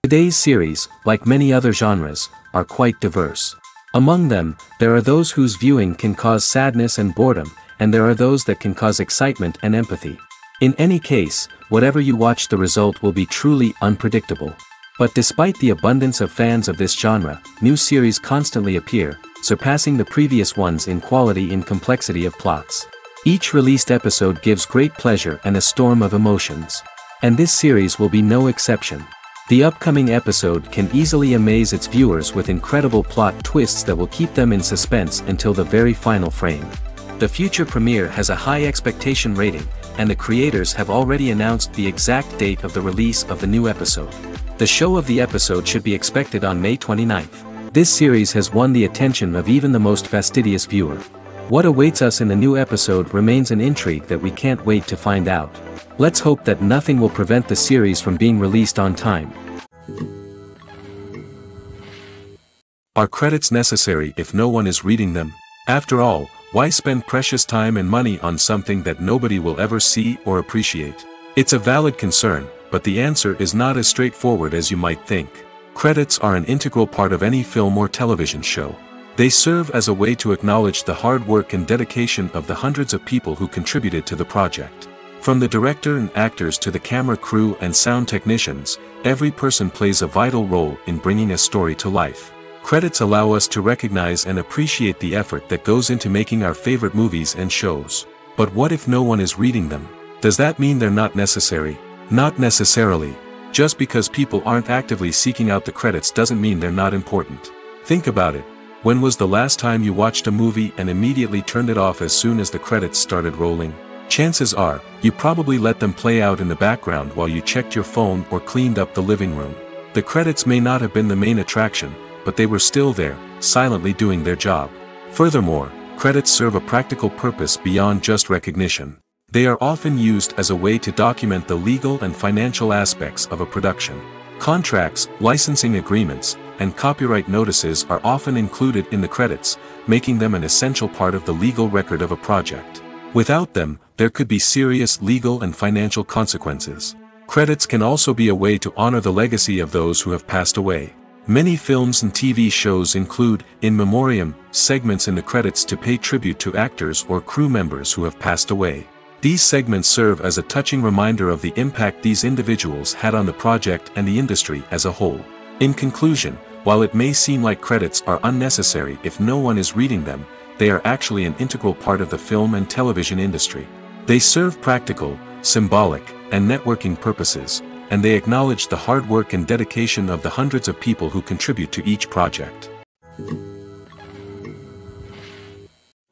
Today's series, like many other genres, are quite diverse. Among them, there are those whose viewing can cause sadness and boredom, and there are those that can cause excitement and empathy. In any case, whatever you watch, the result will be truly unpredictable. But despite the abundance of fans of this genre, new series constantly appear, surpassing the previous ones in quality and complexity of plots. Each released episode gives great pleasure and a storm of emotions. And this series will be no exception. The upcoming episode can easily amaze its viewers with incredible plot twists that will keep them in suspense until the very final frame. The future premiere has a high expectation rating, and the creators have already announced the exact date of the release of the new episode. The show of the episode should be expected on May 29th. This series has won the attention of even the most fastidious viewer. What awaits us in the new episode remains an intrigue that we can't wait to find out. Let's hope that nothing will prevent the series from being released on time. Are credits necessary if no one is reading them? After all, why spend precious time and money on something that nobody will ever see or appreciate? It's a valid concern, but the answer is not as straightforward as you might think. Credits are an integral part of any film or television show. They serve as a way to acknowledge the hard work and dedication of the hundreds of people who contributed to the project. From the director and actors to the camera crew and sound technicians, every person plays a vital role in bringing a story to life. Credits allow us to recognize and appreciate the effort that goes into making our favorite movies and shows. But what if no one is reading them? Does that mean they're not necessary? Not necessarily. Just because people aren't actively seeking out the credits doesn't mean they're not important. Think about it. When was the last time you watched a movie and immediately turned it off as soon as the credits started rolling? Chances are, you probably let them play out in the background while you checked your phone or cleaned up the living room. The credits may not have been the main attraction, but they were still there, silently doing their job. Furthermore, credits serve a practical purpose beyond just recognition. They are often used as a way to document the legal and financial aspects of a production. Contracts, licensing agreements, and copyright notices are often included in the credits, making them an essential part of the legal record of a project. Without them, there could be serious legal and financial consequences. Credits can also be a way to honor the legacy of those who have passed away. Many films and TV shows include in memoriam segments in the credits to pay tribute to actors or crew members who have passed away. These segments serve as a touching reminder of the impact these individuals had on the project and the industry as a whole. In conclusion, while it may seem like credits are unnecessary if no one is reading them, they are actually an integral part of the film and television industry. They serve practical, symbolic, and networking purposes, and they acknowledge the hard work and dedication of the hundreds of people who contribute to each project.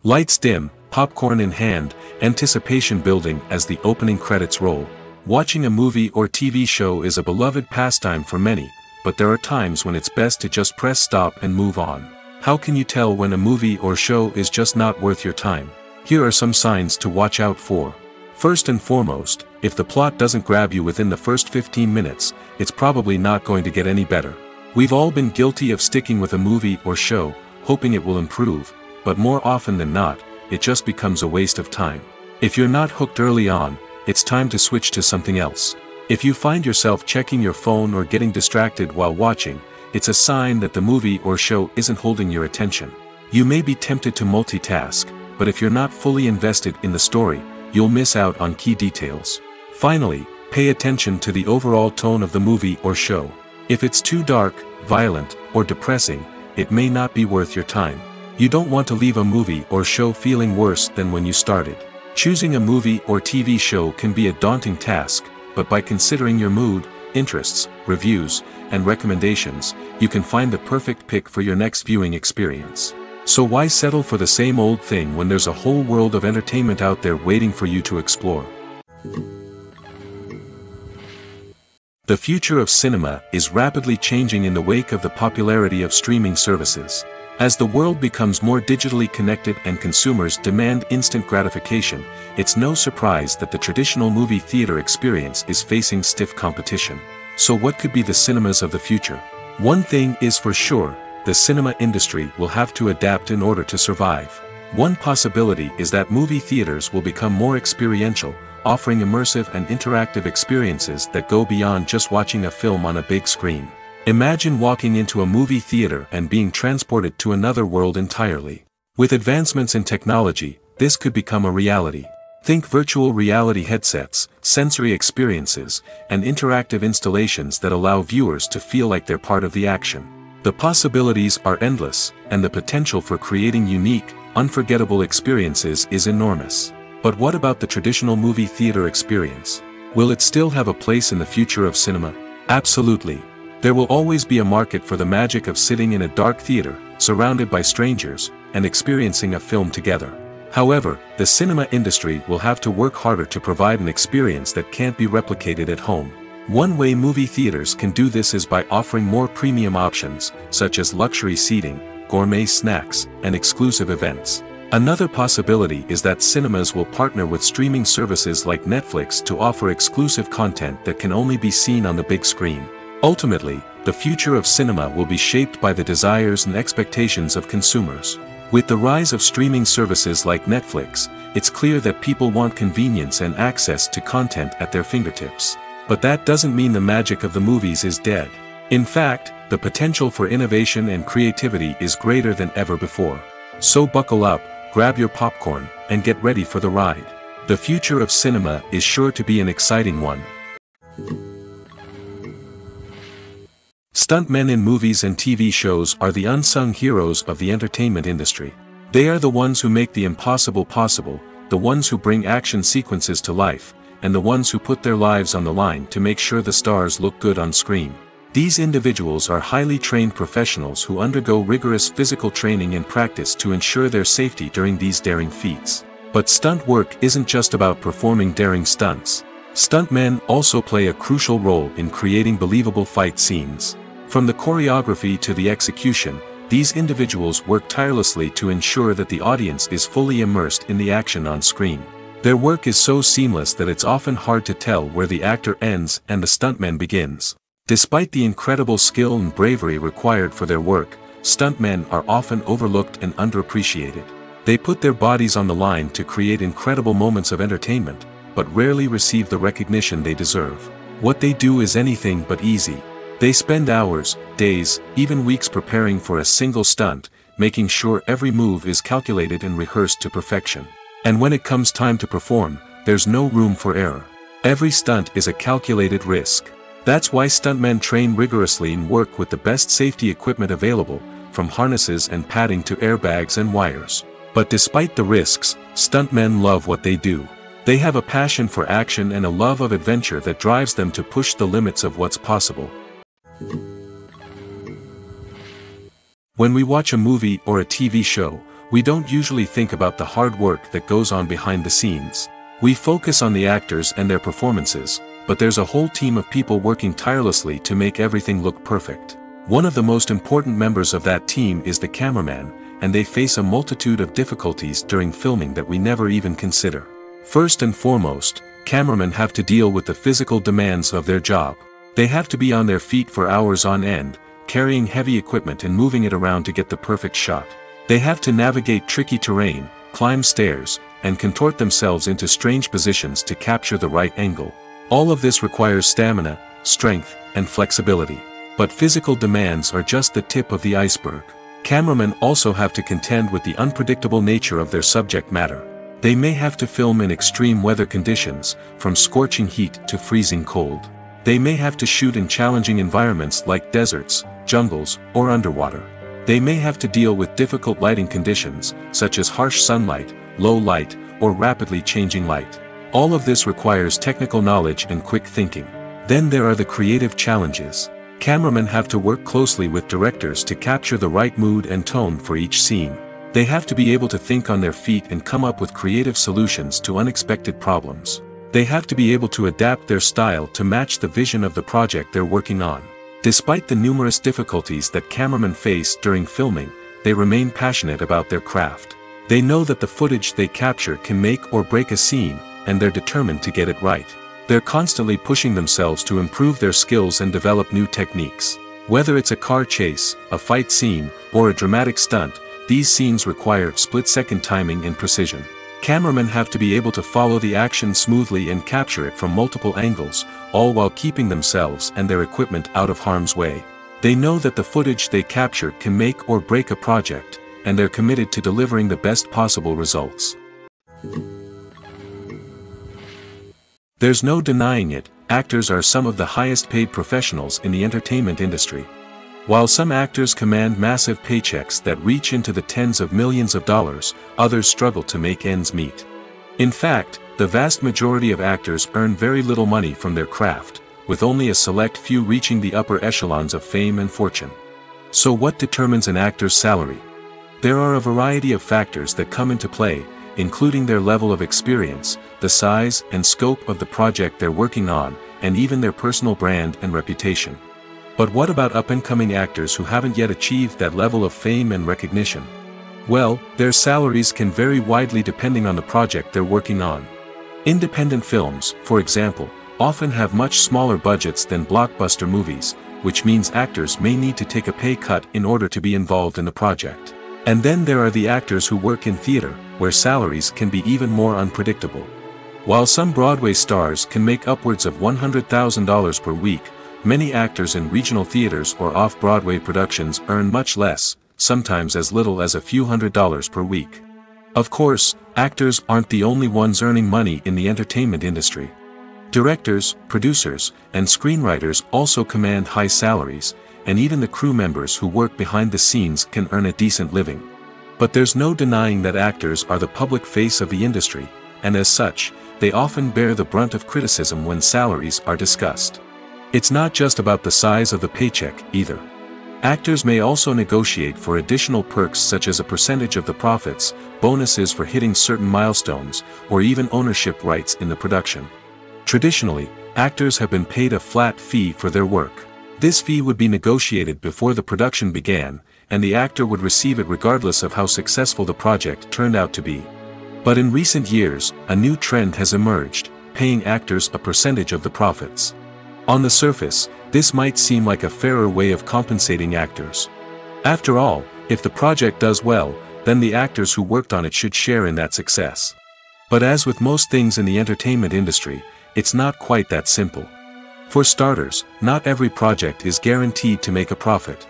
Lights dim, popcorn in hand, anticipation building as the opening credits roll. Watching a movie or TV show is a beloved pastime for many, but there are times when it's best to just press stop and move on. How can you tell when a movie or show is just not worth your time? Here are some signs to watch out for. First and foremost, if the plot doesn't grab you within the first 15 minutes, it's probably not going to get any better. We've all been guilty of sticking with a movie or show, hoping it will improve, but more often than not, it just becomes a waste of time. If you're not hooked early on, it's time to switch to something else. If you find yourself checking your phone or getting distracted while watching, it's a sign that the movie or show isn't holding your attention. You may be tempted to multitask, but if you're not fully invested in the story, you'll miss out on key details. Finally, pay attention to the overall tone of the movie or show. If it's too dark, violent, or depressing, it may not be worth your time. You don't want to leave a movie or show feeling worse than when you started. Choosing a movie or TV show can be a daunting task, but by considering your mood, interests, reviews, and recommendations, you can find the perfect pick for your next viewing experience. So why settle for the same old thing when there's a whole world of entertainment out there waiting for you to explore? The future of cinema is rapidly changing in the wake of the popularity of streaming services. As the world becomes more digitally connected and consumers demand instant gratification, it's no surprise that the traditional movie theater experience is facing stiff competition. So what could be the cinemas of the future? One thing is for sure, the cinema industry will have to adapt in order to survive. One possibility is that movie theaters will become more experiential, offering immersive and interactive experiences that go beyond just watching a film on a big screen. Imagine walking into a movie theater and being transported to another world entirely. With advancements in technology, this could become a reality. Think virtual reality headsets, sensory experiences, and interactive installations that allow viewers to feel like they're part of the action. The possibilities are endless, and the potential for creating unique, unforgettable experiences is enormous. But what about the traditional movie theater experience? Will it still have a place in the future of cinema? Absolutely. There will always be a market for the magic of sitting in a dark theater, surrounded by strangers, and experiencing a film together. However, the cinema industry will have to work harder to provide an experience that can't be replicated at home. One way movie theaters can do this is by offering more premium options, such as luxury seating, gourmet snacks, and exclusive events. Another possibility is that cinemas will partner with streaming services like Netflix to offer exclusive content that can only be seen on the big screen. Ultimately, the future of cinema will be shaped by the desires and expectations of consumers. With the rise of streaming services like Netflix, it's clear that people want convenience and access to content at their fingertips. But that doesn't mean the magic of the movies is dead. In fact, the potential for innovation and creativity is greater than ever before. So buckle up, grab your popcorn, and get ready for the ride. The future of cinema is sure to be an exciting one. Stuntmen in movies and TV shows are the unsung heroes of the entertainment industry. They are the ones who make the impossible possible, the ones who bring action sequences to life, and the ones who put their lives on the line to make sure the stars look good on screen. These individuals are highly trained professionals who undergo rigorous physical training and practice to ensure their safety during these daring feats. But stunt work isn't just about performing daring stunts. Stuntmen also play a crucial role in creating believable fight scenes. From the choreography to the execution, these individuals work tirelessly to ensure that the audience is fully immersed in the action on screen. Their work is so seamless that it's often hard to tell where the actor ends and the stuntman begins. Despite the incredible skill and bravery required for their work, stuntmen are often overlooked and underappreciated. They put their bodies on the line to create incredible moments of entertainment, but rarely receive the recognition they deserve. What they do is anything but easy. They spend hours, days, even weeks preparing for a single stunt, making sure every move is calculated and rehearsed to perfection. And when it comes time to perform, there's no room for error. Every stunt is a calculated risk. That's why stuntmen train rigorously and work with the best safety equipment available, from harnesses and padding to airbags and wires. But despite the risks, stuntmen love what they do. They have a passion for action and a love of adventure that drives them to push the limits of what's possible. When we watch a movie or a TV show, we don't usually think about the hard work that goes on behind the scenes. We focus on the actors and their performances, but there's a whole team of people working tirelessly to make everything look perfect. One of the most important members of that team is the cameraman, and they face a multitude of difficulties during filming that we never even consider. First and foremost, cameramen have to deal with the physical demands of their job. They have to be on their feet for hours on end, carrying heavy equipment and moving it around to get the perfect shot. They have to navigate tricky terrain, climb stairs, and contort themselves into strange positions to capture the right angle. All of this requires stamina, strength, and flexibility. But physical demands are just the tip of the iceberg. Cameramen also have to contend with the unpredictable nature of their subject matter. They may have to film in extreme weather conditions, from scorching heat to freezing cold. They may have to shoot in challenging environments like deserts, jungles, or underwater. They may have to deal with difficult lighting conditions, such as harsh sunlight, low light, or rapidly changing light. All of this requires technical knowledge and quick thinking. Then there are the creative challenges. Cameramen have to work closely with directors to capture the right mood and tone for each scene. They have to be able to think on their feet and come up with creative solutions to unexpected problems. They have to be able to adapt their style to match the vision of the project they're working on. Despite the numerous difficulties that cameramen face during filming, they remain passionate about their craft. They know that the footage they capture can make or break a scene, and they're determined to get it right. They're constantly pushing themselves to improve their skills and develop new techniques. Whether it's a car chase, a fight scene, or a dramatic stunt, these scenes require split-second timing and precision. Cameramen have to be able to follow the action smoothly and capture it from multiple angles, all while keeping themselves and their equipment out of harm's way. They know that the footage they capture can make or break a project, and they're committed to delivering the best possible results. There's no denying it, actors are some of the highest paid professionals in the entertainment industry. While some actors command massive paychecks that reach into the tens of millions of dollars, others struggle to make ends meet. In fact, the vast majority of actors earn very little money from their craft, with only a select few reaching the upper echelons of fame and fortune. So what determines an actor's salary? There are a variety of factors that come into play, including their level of experience, the size and scope of the project they're working on, and even their personal brand and reputation. But what about up-and-coming actors who haven't yet achieved that level of fame and recognition? Well, their salaries can vary widely depending on the project they're working on. Independent films, for example, often have much smaller budgets than blockbuster movies, which means actors may need to take a pay cut in order to be involved in the project. And then there are the actors who work in theater, where salaries can be even more unpredictable. While some Broadway stars can make upwards of $100,000 per week, many actors in regional theaters or off-Broadway productions earn much less, sometimes as little as a few $100s per week. Of course, actors aren't the only ones earning money in the entertainment industry. Directors, producers, and screenwriters also command high salaries, and even the crew members who work behind the scenes can earn a decent living. But there's no denying that actors are the public face of the industry, and as such, they often bear the brunt of criticism when salaries are discussed. It's not just about the size of the paycheck, either. Actors may also negotiate for additional perks such as a percentage of the profits, bonuses for hitting certain milestones, or even ownership rights in the production. Traditionally, actors have been paid a flat fee for their work. This fee would be negotiated before the production began, and the actor would receive it regardless of how successful the project turned out to be. But in recent years, a new trend has emerged, paying actors a percentage of the profits. On the surface, this might seem like a fairer way of compensating actors. After all, if the project does well, then the actors who worked on it should share in that success. But as with most things in the entertainment industry, it's not quite that simple. For starters, not every project is guaranteed to make a profit.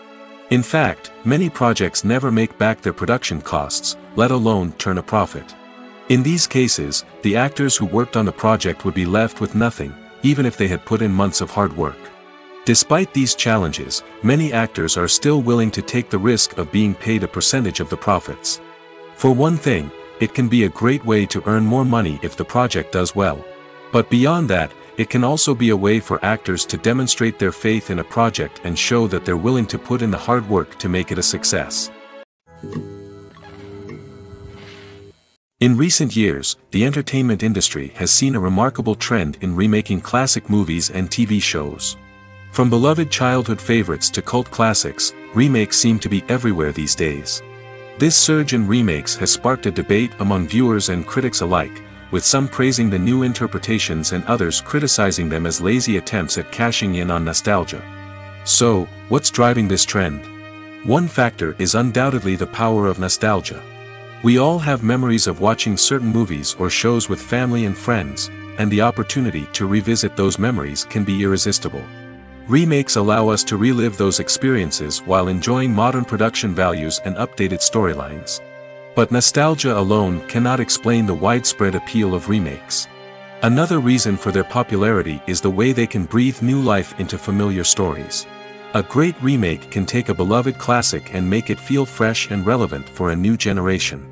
In fact, many projects never make back their production costs, let alone turn a profit. In these cases, the actors who worked on the project would be left with nothing, even if they had put in months of hard work. Despite these challenges, many actors are still willing to take the risk of being paid a percentage of the profits. For one thing, it can be a great way to earn more money if the project does well. But beyond that, it can also be a way for actors to demonstrate their faith in a project and show that they're willing to put in the hard work to make it a success. In recent years, the entertainment industry has seen a remarkable trend in remaking classic movies and TV shows. From beloved childhood favorites to cult classics, remakes seem to be everywhere these days. This surge in remakes has sparked a debate among viewers and critics alike, with some praising the new interpretations and others criticizing them as lazy attempts at cashing in on nostalgia. So, what's driving this trend? One factor is undoubtedly the power of nostalgia. We all have memories of watching certain movies or shows with family and friends, and the opportunity to revisit those memories can be irresistible. Remakes allow us to relive those experiences while enjoying modern production values and updated storylines. But nostalgia alone cannot explain the widespread appeal of remakes. Another reason for their popularity is the way they can breathe new life into familiar stories. A great remake can take a beloved classic and make it feel fresh and relevant for a new generation.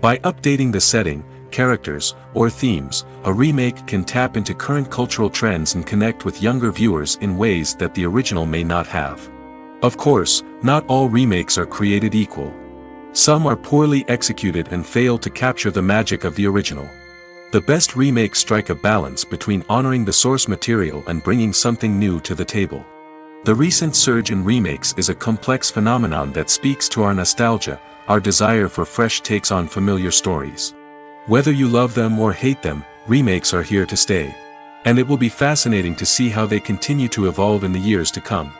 By updating the setting, characters, or themes, a remake can tap into current cultural trends and connect with younger viewers in ways that the original may not have. Of course, not all remakes are created equal. Some are poorly executed and fail to capture the magic of the original. The best remakes strike a balance between honoring the source material and bringing something new to the table. The recent surge in remakes is a complex phenomenon that speaks to our nostalgia, our desire for fresh takes on familiar stories. Whether you love them or hate them, remakes are here to stay. And it will be fascinating to see how they continue to evolve in the years to come.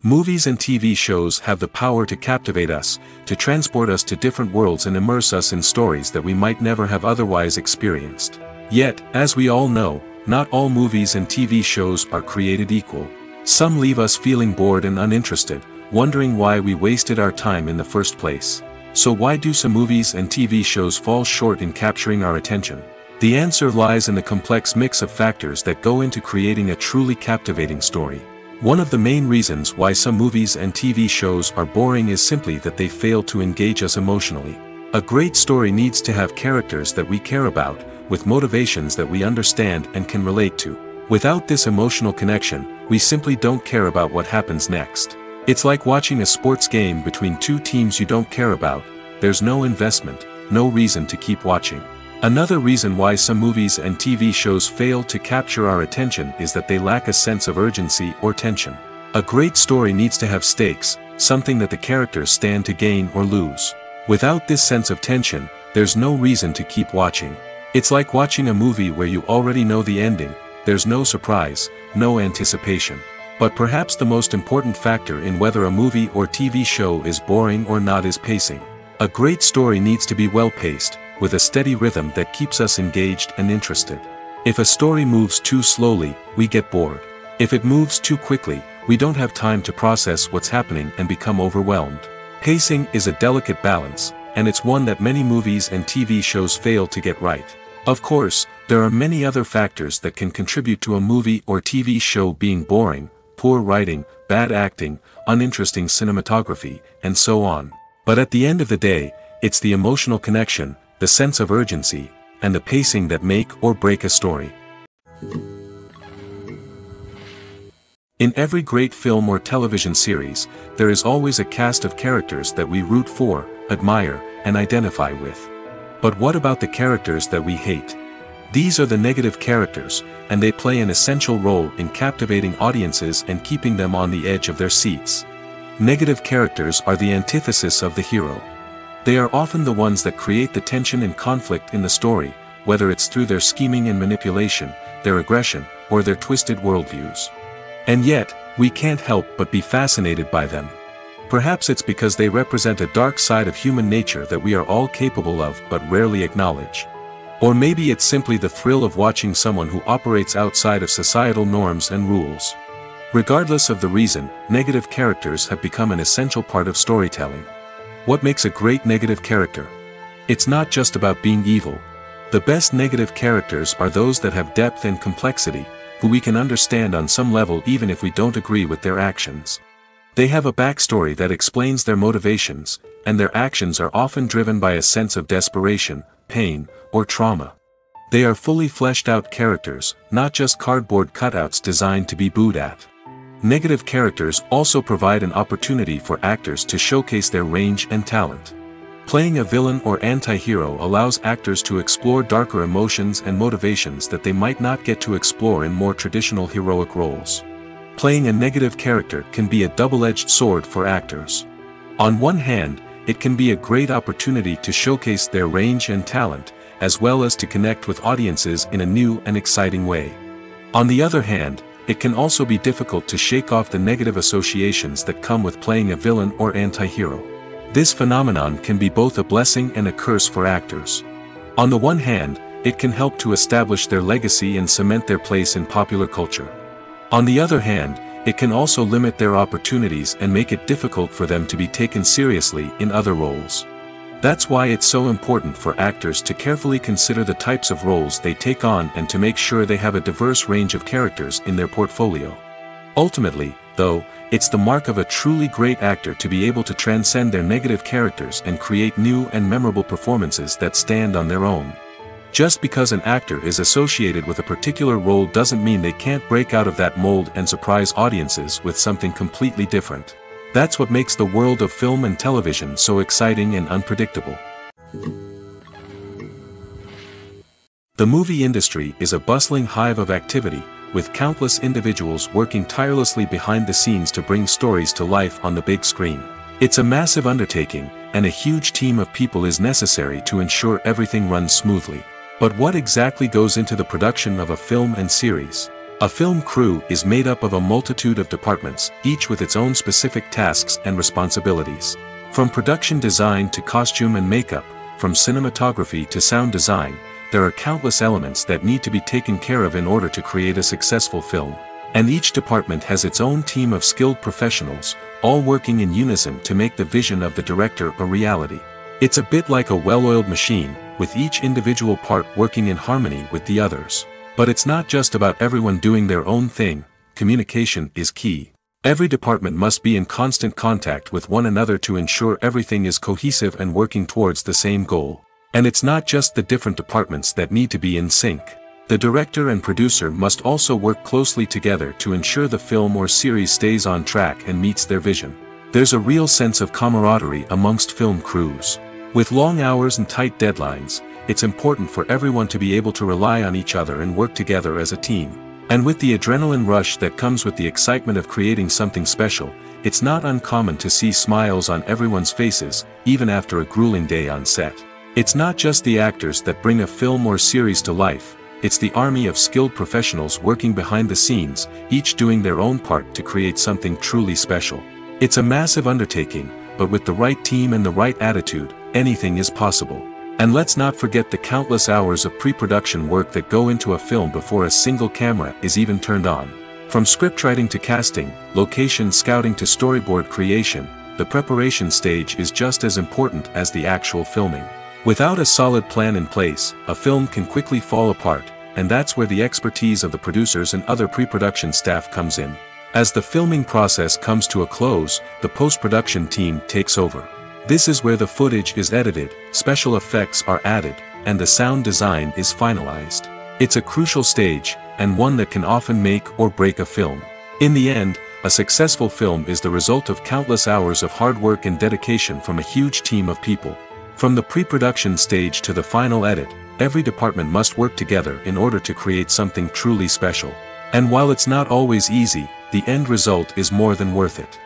Movies and TV shows have the power to captivate us, to transport us to different worlds and immerse us in stories that we might never have otherwise experienced. Yet, as we all know, not all movies and TV shows are created equal. Some leave us feeling bored and uninterested, wondering why we wasted our time in the first place. So why do some movies and TV shows fall short in capturing our attention? The answer lies in the complex mix of factors that go into creating a truly captivating story. One of the main reasons why some movies and TV shows are boring is simply that they fail to engage us emotionally. A great story needs to have characters that we care about, with motivations that we understand and can relate to. Without this emotional connection, we simply don't care about what happens next. It's like watching a sports game between two teams you don't care about. There's no investment, no reason to keep watching. Another reason why some movies and TV shows fail to capture our attention is that they lack a sense of urgency or tension. A great story needs to have stakes, something that the characters stand to gain or lose. Without this sense of tension, there's no reason to keep watching. It's like watching a movie where you already know the ending. There's no surprise, no anticipation. But perhaps the most important factor in whether a movie or TV show is boring or not is pacing. A great story needs to be well-paced, with a steady rhythm that keeps us engaged and interested. If a story moves too slowly, we get bored. If it moves too quickly, we don't have time to process what's happening and become overwhelmed. Pacing is a delicate balance, and it's one that many movies and TV shows fail to get right. Of course, there are many other factors that can contribute to a movie or TV show being boring: poor writing, bad acting, uninteresting cinematography, and so on. But at the end of the day, it's the emotional connection, the sense of urgency, and the pacing that make or break a story. In every great film or television series, there is always a cast of characters that we root for, admire, and identify with. But what about the characters that we hate? These are the negative characters, and they play an essential role in captivating audiences and keeping them on the edge of their seats. Negative characters are the antithesis of the hero. They are often the ones that create the tension and conflict in the story, whether it's through their scheming and manipulation, their aggression, or their twisted worldviews. And yet, we can't help but be fascinated by them. Perhaps it's because they represent a dark side of human nature that we are all capable of but rarely acknowledge. Or maybe it's simply the thrill of watching someone who operates outside of societal norms and rules. Regardless of the reason, negative characters have become an essential part of storytelling. What makes a great negative character? It's not just about being evil. The best negative characters are those that have depth and complexity, who we can understand on some level even if we don't agree with their actions. They have a backstory that explains their motivations, and their actions are often driven by a sense of desperation, pain, or trauma. They are fully fleshed out characters, not just cardboard cutouts designed to be booed at. Negative characters also provide an opportunity for actors to showcase their range and talent. Playing a villain or anti-hero allows actors to explore darker emotions and motivations that they might not get to explore in more traditional heroic roles. Playing a negative character can be a double-edged sword for actors. On one hand, it can be a great opportunity to showcase their range and talent, as well as to connect with audiences in a new and exciting way. On the other hand, it can also be difficult to shake off the negative associations that come with playing a villain or anti-hero. This phenomenon can be both a blessing and a curse for actors. On the one hand, it can help to establish their legacy and cement their place in popular culture. On the other hand, it can also limit their opportunities and make it difficult for them to be taken seriously in other roles. That's why it's so important for actors to carefully consider the types of roles they take on and to make sure they have a diverse range of characters in their portfolio. Ultimately, though, it's the mark of a truly great actor to be able to transcend their negative characters and create new and memorable performances that stand on their own. Just because an actor is associated with a particular role doesn't mean they can't break out of that mold and surprise audiences with something completely different. That's what makes the world of film and television so exciting and unpredictable. The movie industry is a bustling hive of activity, with countless individuals working tirelessly behind the scenes to bring stories to life on the big screen. It's a massive undertaking, and a huge team of people is necessary to ensure everything runs smoothly. But what exactly goes into the production of a film and series? A film crew is made up of a multitude of departments, each with its own specific tasks and responsibilities. From production design to costume and makeup, from cinematography to sound design, there are countless elements that need to be taken care of in order to create a successful film. And each department has its own team of skilled professionals, all working in unison to make the vision of the director a reality. It's a bit like a well-oiled machine, with each individual part working in harmony with the others. But it's not just about everyone doing their own thing. Communication is key. Every department must be in constant contact with one another to ensure everything is cohesive and working towards the same goal. And it's not just the different departments that need to be in sync. The director and producer must also work closely together to ensure the film or series stays on track and meets their vision. There's a real sense of camaraderie amongst film crews. With long hours and tight deadlines, it's important for everyone to be able to rely on each other and work together as a team. And with the adrenaline rush that comes with the excitement of creating something special, it's not uncommon to see smiles on everyone's faces, even after a grueling day on set. It's not just the actors that bring a film or series to life, it's the army of skilled professionals working behind the scenes, each doing their own part to create something truly special. It's a massive undertaking, but with the right team and the right attitude, anything is possible. And let's not forget the countless hours of pre-production work that go into a film before a single camera is even turned on. From scriptwriting to casting, location scouting to storyboard creation, the preparation stage is just as important as the actual filming. Without a solid plan in place, a film can quickly fall apart, and that's where the expertise of the producers and other pre-production staff comes in. As the filming process comes to a close, the post-production team takes over. This is where the footage is edited, special effects are added, and the sound design is finalized. It's a crucial stage, and one that can often make or break a film. In the end, a successful film is the result of countless hours of hard work and dedication from a huge team of people. From the pre-production stage to the final edit, every department must work together in order to create something truly special. And while it's not always easy, the end result is more than worth it.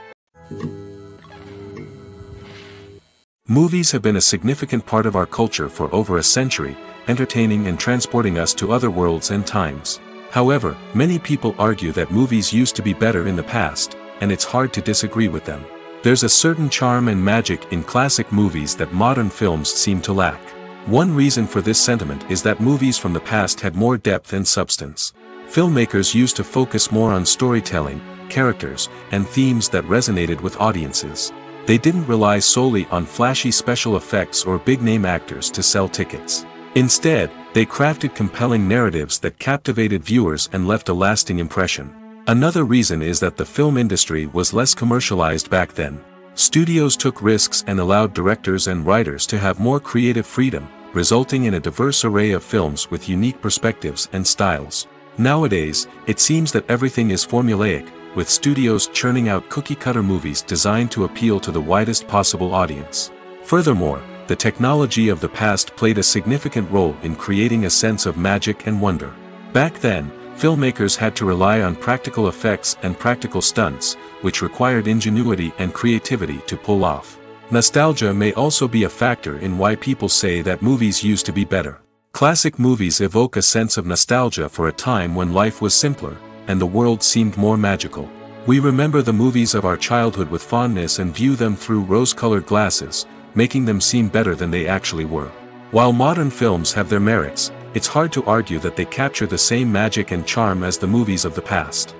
Movies have been a significant part of our culture for over a century, entertaining and transporting us to other worlds and times. However, many people argue that movies used to be better in the past, and it's hard to disagree with them. There's a certain charm and magic in classic movies that modern films seem to lack. One reason for this sentiment is that movies from the past had more depth and substance. Filmmakers used to focus more on storytelling, characters, and themes that resonated with audiences. They didn't rely solely on flashy special effects or big-name actors to sell tickets. Instead, they crafted compelling narratives that captivated viewers and left a lasting impression. Another reason is that the film industry was less commercialized back then. Studios took risks and allowed directors and writers to have more creative freedom, resulting in a diverse array of films with unique perspectives and styles. Nowadays, it seems that everything is formulaic, with studios churning out cookie-cutter movies designed to appeal to the widest possible audience. Furthermore, the technology of the past played a significant role in creating a sense of magic and wonder. Back then, filmmakers had to rely on practical effects and practical stunts, which required ingenuity and creativity to pull off. Nostalgia may also be a factor in why people say that movies used to be better. Classic movies evoke a sense of nostalgia for a time when life was simpler, and the world seemed more magical. We remember the movies of our childhood with fondness and view them through rose-colored glasses, making them seem better than they actually were. While modern films have their merits, it's hard to argue that they capture the same magic and charm as the movies of the past.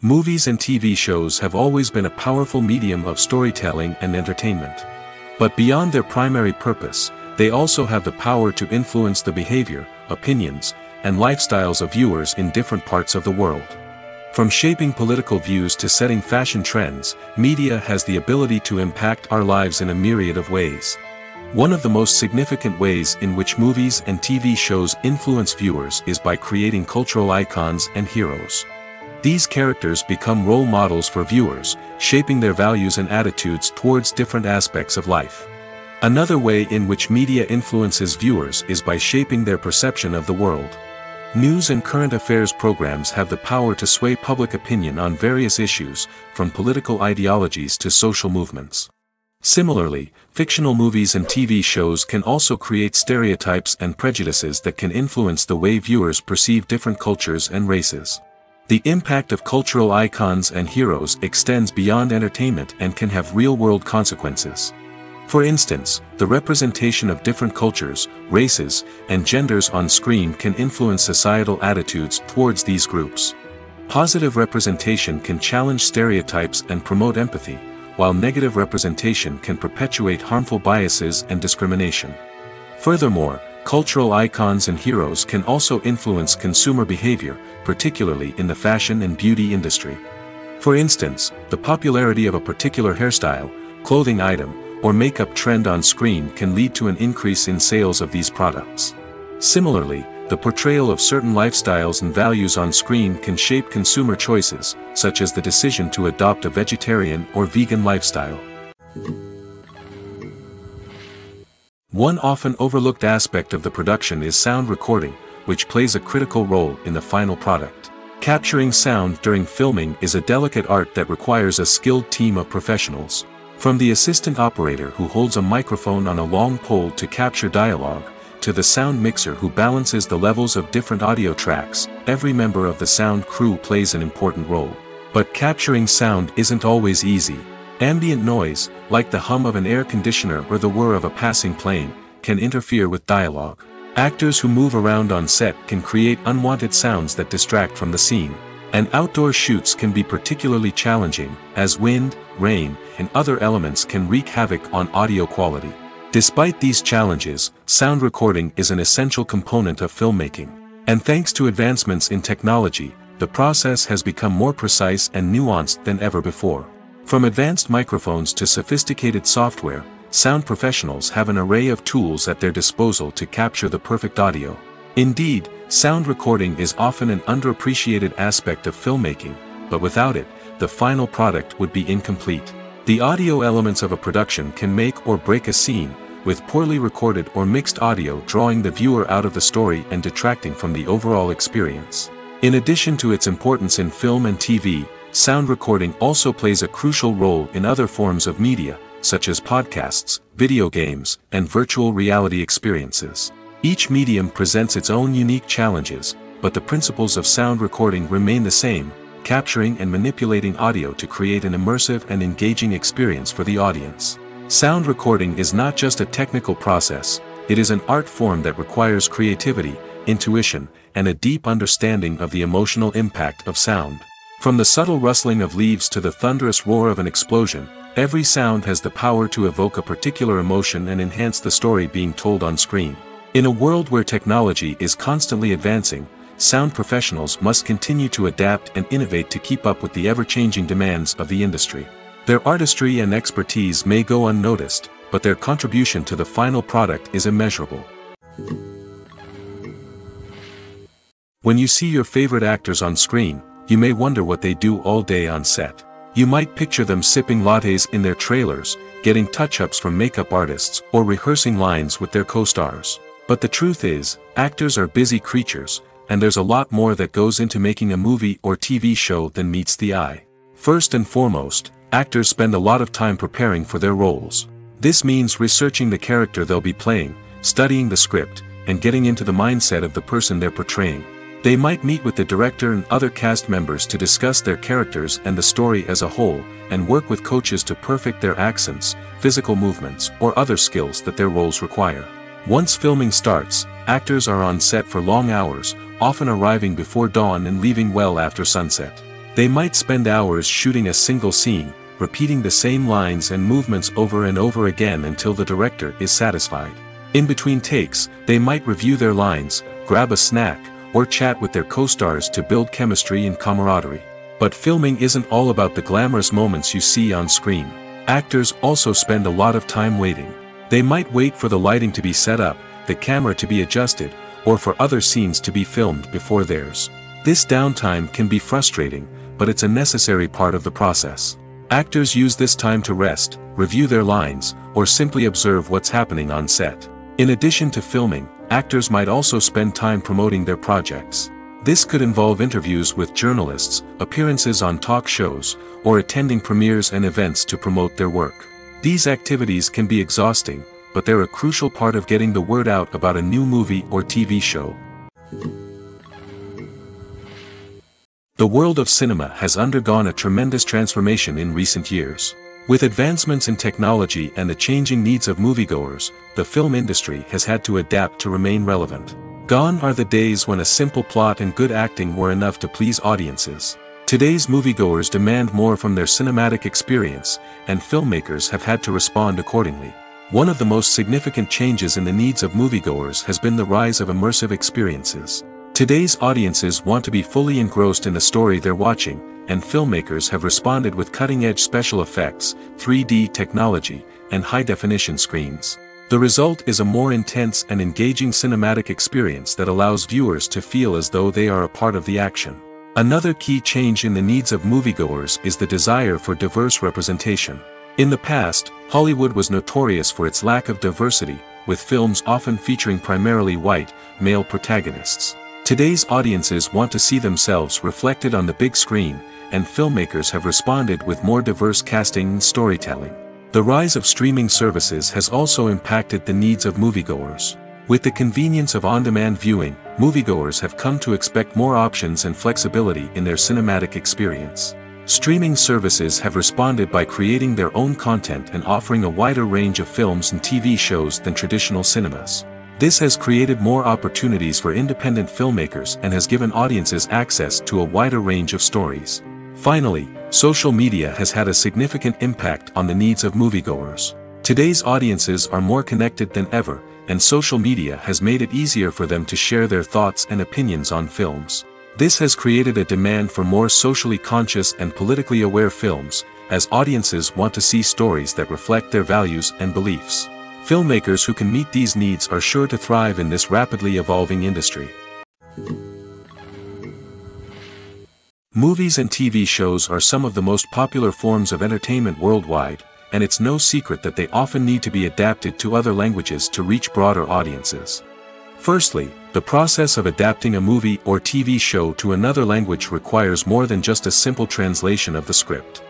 Movies and TV shows have always been a powerful medium of storytelling and entertainment. But beyond their primary purpose, they also have the power to influence the behavior, opinions, and lifestyles of viewers in different parts of the world. From shaping political views to setting fashion trends, media has the ability to impact our lives in a myriad of ways. One of the most significant ways in which movies and TV shows influence viewers is by creating cultural icons and heroes. These characters become role models for viewers, shaping their values and attitudes towards different aspects of life. Another way in which media influences viewers is by shaping their perception of the world. News and current affairs programs have the power to sway public opinion on various issues, from political ideologies to social movements. Similarly, fictional movies and TV shows can also create stereotypes and prejudices that can influence the way viewers perceive different cultures and races. The impact of cultural icons and heroes extends beyond entertainment and can have real-world consequences. For instance, the representation of different cultures, races, and genders on screen can influence societal attitudes towards these groups. Positive representation can challenge stereotypes and promote empathy, while negative representation can perpetuate harmful biases and discrimination. Furthermore, cultural icons and heroes can also influence consumer behavior, particularly in the fashion and beauty industry. For instance, the popularity of a particular hairstyle, clothing item, or makeup trend on screen can lead to an increase in sales of these products. Similarly, the portrayal of certain lifestyles and values on screen can shape consumer choices, such as the decision to adopt a vegetarian or vegan lifestyle. One often overlooked aspect of the production is sound recording, which plays a critical role in the final product. Capturing sound during filming is a delicate art that requires a skilled team of professionals. From the assistant operator who holds a microphone on a long pole to capture dialogue, to the sound mixer who balances the levels of different audio tracks, every member of the sound crew plays an important role. But capturing sound isn't always easy. Ambient noise, like the hum of an air conditioner or the whir of a passing plane, can interfere with dialogue. Actors who move around on set can create unwanted sounds that distract from the scene. And outdoor shoots can be particularly challenging, as wind, rain, and other elements can wreak havoc on audio quality. Despite these challenges, sound recording is an essential component of filmmaking. And thanks to advancements in technology, the process has become more precise and nuanced than ever before. From advanced microphones to sophisticated software, sound professionals have an array of tools at their disposal to capture the perfect audio. Indeed, sound recording is often an underappreciated aspect of filmmaking, but without it, the final product would be incomplete. The audio elements of a production can make or break a scene, with poorly recorded or mixed audio drawing the viewer out of the story and detracting from the overall experience. In addition to its importance in film and TV, sound recording also plays a crucial role in other forms of media, such as podcasts, video games, and virtual reality experiences. Each medium presents its own unique challenges, but the principles of sound recording remain the same, capturing and manipulating audio to create an immersive and engaging experience for the audience. Sound recording is not just a technical process, it is an art form that requires creativity, intuition, and a deep understanding of the emotional impact of sound. From the subtle rustling of leaves to the thunderous roar of an explosion, every sound has the power to evoke a particular emotion and enhance the story being told on screen. In a world where technology is constantly advancing, sound professionals must continue to adapt and innovate to keep up with the ever-changing demands of the industry. Their artistry and expertise may go unnoticed, but their contribution to the final product is immeasurable. When you see your favorite actors on screen, you may wonder what they do all day on set. You might picture them sipping lattes in their trailers, getting touch-ups from makeup artists, or rehearsing lines with their co-stars. But the truth is, actors are busy creatures, and there's a lot more that goes into making a movie or TV show than meets the eye. First and foremost, actors spend a lot of time preparing for their roles. This means researching the character they'll be playing, studying the script, and getting into the mindset of the person they're portraying. They might meet with the director and other cast members to discuss their characters and the story as a whole, and work with coaches to perfect their accents, physical movements, or other skills that their roles require. Once filming starts, actors are on set for long hours, often arriving before dawn and leaving well after sunset. They might spend hours shooting a single scene, repeating the same lines and movements over and over again until the director is satisfied. In between takes, they might review their lines, grab a snack, or chat with their co-stars to build chemistry and camaraderie. But filming isn't all about the glamorous moments you see on screen. Actors also spend a lot of time waiting. They might wait for the lighting to be set up, the camera to be adjusted, or for other scenes to be filmed before theirs. This downtime can be frustrating, but it's a necessary part of the process. Actors use this time to rest, review their lines, or simply observe what's happening on set. In addition to filming, actors might also spend time promoting their projects. This could involve interviews with journalists, appearances on talk shows, or attending premieres and events to promote their work. These activities can be exhausting, but they're a crucial part of getting the word out about a new movie or TV show. The world of cinema has undergone a tremendous transformation in recent years. With advancements in technology and the changing needs of moviegoers, the film industry has had to adapt to remain relevant. Gone are the days when a simple plot and good acting were enough to please audiences. Today's moviegoers demand more from their cinematic experience, and filmmakers have had to respond accordingly. One of the most significant changes in the needs of moviegoers has been the rise of immersive experiences. Today's audiences want to be fully engrossed in the story they're watching, and filmmakers have responded with cutting-edge special effects, 3D technology, and high-definition screens. The result is a more intense and engaging cinematic experience that allows viewers to feel as though they are a part of the action. Another key change in the needs of moviegoers is the desire for diverse representation. In the past, Hollywood was notorious for its lack of diversity, with films often featuring primarily white, male protagonists. Today's audiences want to see themselves reflected on the big screen, and filmmakers have responded with more diverse casting and storytelling. The rise of streaming services has also impacted the needs of moviegoers. With the convenience of on-demand viewing, moviegoers have come to expect more options and flexibility in their cinematic experience. Streaming services have responded by creating their own content and offering a wider range of films and TV shows than traditional cinemas. This has created more opportunities for independent filmmakers and has given audiences access to a wider range of stories. Finally, social media has had a significant impact on the needs of moviegoers. Today's audiences are more connected than ever, and social media has made it easier for them to share their thoughts and opinions on films. This has created a demand for more socially conscious and politically aware films, as audiences want to see stories that reflect their values and beliefs. Filmmakers who can meet these needs are sure to thrive in this rapidly evolving industry. Movies and TV shows are some of the most popular forms of entertainment worldwide, and it's no secret that they often need to be adapted to other languages to reach broader audiences. Firstly, the process of adapting a movie or TV show to another language requires more than just a simple translation of the script.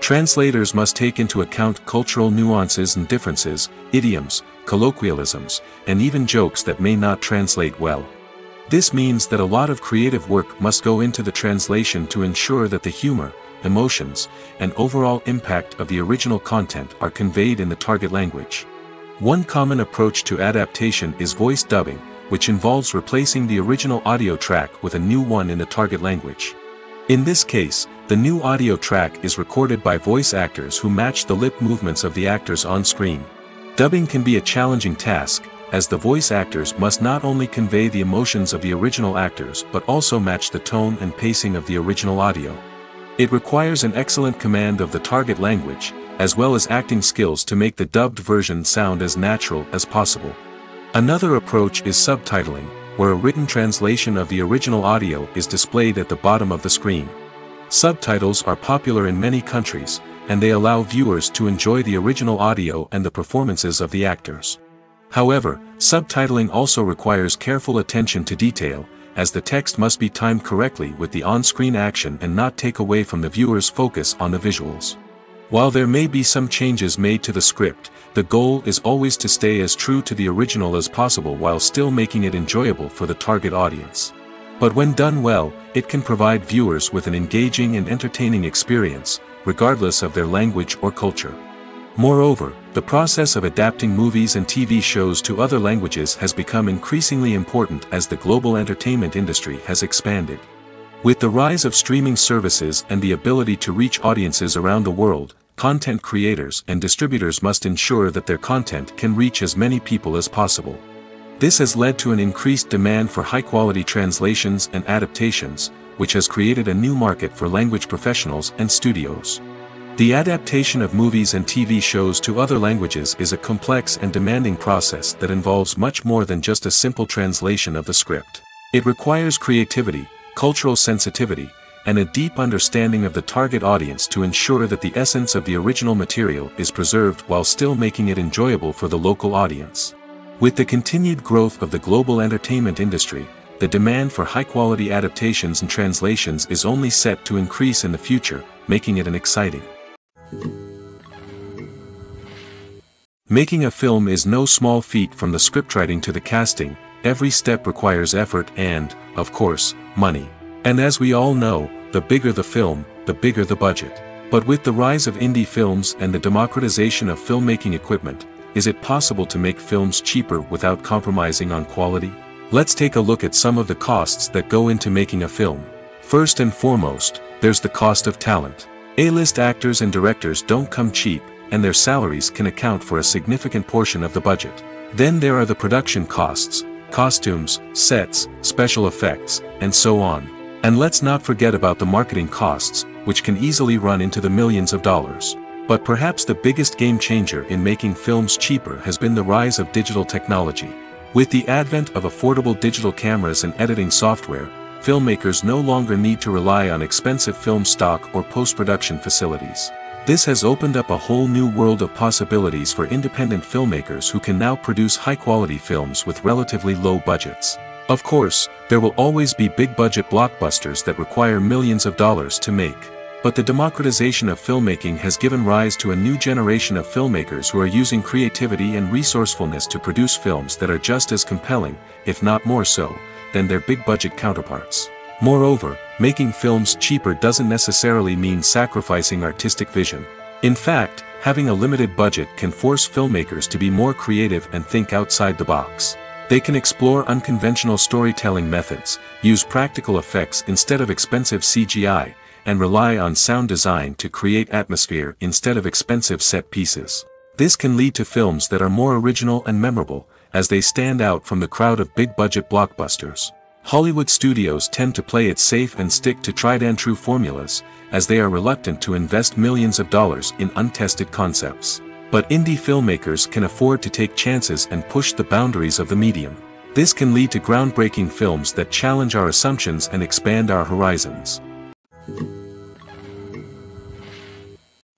Translators must take into account cultural nuances and differences, idioms, colloquialisms, and even jokes that may not translate well. This means that a lot of creative work must go into the translation to ensure that the humor, emotions, and overall impact of the original content are conveyed in the target language. One common approach to adaptation is voice dubbing, which involves replacing the original audio track with a new one in the target language. In this case, the new audio track is recorded by voice actors who match the lip movements of the actors on screen. Dubbing can be a challenging task, as the voice actors must not only convey the emotions of the original actors but also match the tone and pacing of the original audio. It requires an excellent command of the target language, as well as acting skills to make the dubbed version sound as natural as possible. Another approach is subtitling, where a written translation of the original audio is displayed at the bottom of the screen. Subtitles are popular in many countries, and they allow viewers to enjoy the original audio and the performances of the actors. However, subtitling also requires careful attention to detail, as the text must be timed correctly with the on-screen action and not take away from the viewer's focus on the visuals. While there may be some changes made to the script, the goal is always to stay as true to the original as possible while still making it enjoyable for the target audience. But when done well, it can provide viewers with an engaging and entertaining experience, regardless of their language or culture. Moreover, the process of adapting movies and TV shows to other languages has become increasingly important as the global entertainment industry has expanded. With the rise of streaming services and the ability to reach audiences around the world, content creators and distributors must ensure that their content can reach as many people as possible. This has led to an increased demand for high-quality translations and adaptations, which has created a new market for language professionals and studios. The adaptation of movies and TV shows to other languages is a complex and demanding process that involves much more than just a simple translation of the script. It requires creativity, cultural sensitivity, and a deep understanding of the target audience to ensure that the essence of the original material is preserved while still making it enjoyable for the local audience. With the continued growth of the global entertainment industry, the demand for high-quality adaptations and translations is only set to increase in the future, making it an exciting. Making a film is no small feat. From the scriptwriting to the casting, every step requires effort and, of course, money. And as we all know, the bigger the film, the bigger the budget. But with the rise of indie films and the democratization of filmmaking equipment, is it possible to make films cheaper without compromising on quality? Let's take a look at some of the costs that go into making a film. First and foremost, there's the cost of talent. A-list actors and directors don't come cheap, and their salaries can account for a significant portion of the budget. Then there are the production costs, costumes, sets, special effects, and so on. And let's not forget about the marketing costs, which can easily run into the millions of dollars. But perhaps the biggest game changer in making films cheaper has been the rise of digital technology. With the advent of affordable digital cameras and editing software, filmmakers no longer need to rely on expensive film stock or post-production facilities. This has opened up a whole new world of possibilities for independent filmmakers who can now produce high-quality films with relatively low budgets. Of course, there will always be big-budget blockbusters that require millions of dollars to make. But the democratization of filmmaking has given rise to a new generation of filmmakers who are using creativity and resourcefulness to produce films that are just as compelling, if not more so, than their big-budget counterparts. Moreover, making films cheaper doesn't necessarily mean sacrificing artistic vision. In fact, having a limited budget can force filmmakers to be more creative and think outside the box. They can explore unconventional storytelling methods, use practical effects instead of expensive CGI, and rely on sound design to create atmosphere instead of expensive set pieces. This can lead to films that are more original and memorable, as they stand out from the crowd of big-budget blockbusters. Hollywood studios tend to play it safe and stick to tried-and-true formulas, as they are reluctant to invest millions of dollars in untested concepts. But indie filmmakers can afford to take chances and push the boundaries of the medium. This can lead to groundbreaking films that challenge our assumptions and expand our horizons.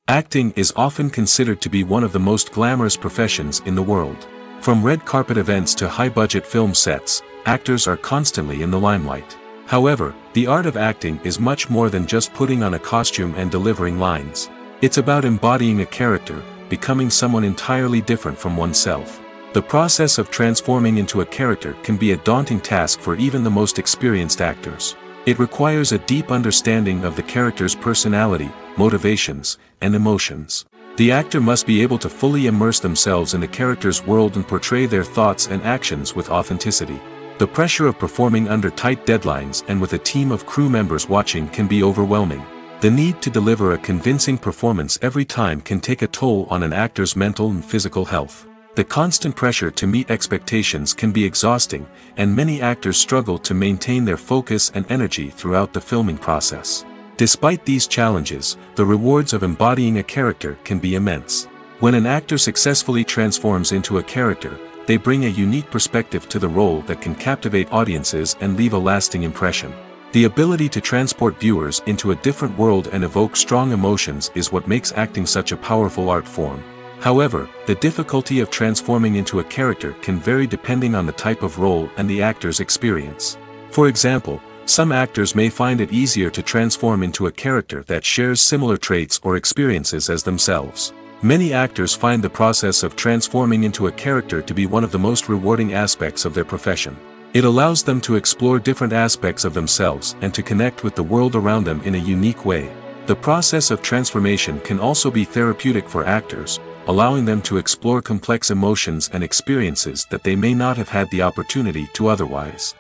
Acting is often considered to be one of the most glamorous professions in the world. From red carpet events to high-budget film sets, actors are constantly in the limelight. However, the art of acting is much more than just putting on a costume and delivering lines. It's about embodying a character, becoming someone entirely different from oneself. The process of transforming into a character can be a daunting task for even the most experienced actors. It requires a deep understanding of the character's personality, motivations, and emotions. The actor must be able to fully immerse themselves in the character's world and portray their thoughts and actions with authenticity. The pressure of performing under tight deadlines and with a team of crew members watching can be overwhelming. The need to deliver a convincing performance every time can take a toll on an actor's mental and physical health. The constant pressure to meet expectations can be exhausting, and many actors struggle to maintain their focus and energy throughout the filming process. Despite these challenges, the rewards of embodying a character can be immense. When an actor successfully transforms into a character, they bring a unique perspective to the role that can captivate audiences and leave a lasting impression. The ability to transport viewers into a different world and evoke strong emotions is what makes acting such a powerful art form. However, the difficulty of transforming into a character can vary depending on the type of role and the actor's experience. For example, some actors may find it easier to transform into a character that shares similar traits or experiences as themselves. Many actors find the process of transforming into a character to be one of the most rewarding aspects of their profession. It allows them to explore different aspects of themselves and to connect with the world around them in a unique way. The process of transformation can also be therapeutic for actors, allowing them to explore complex emotions and experiences that they may not have had the opportunity to otherwise.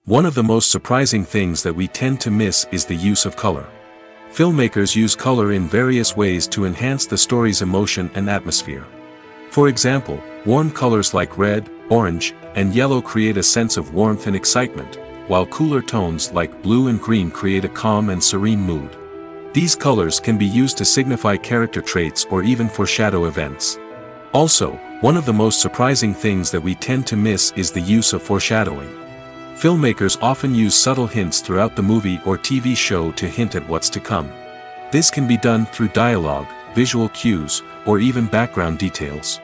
One of the most surprising things that we tend to miss is the use of color. Filmmakers use color in various ways to enhance the story's emotion and atmosphere. For example, warm colors like red, orange, and yellow create a sense of warmth and excitement, while cooler tones like blue and green create a calm and serene mood. These colors can be used to signify character traits or even foreshadow events. Also, one of the most surprising things that we tend to miss is the use of foreshadowing. Filmmakers often use subtle hints throughout the movie or TV show to hint at what's to come. This can be done through dialogue, visual cues, or even background details.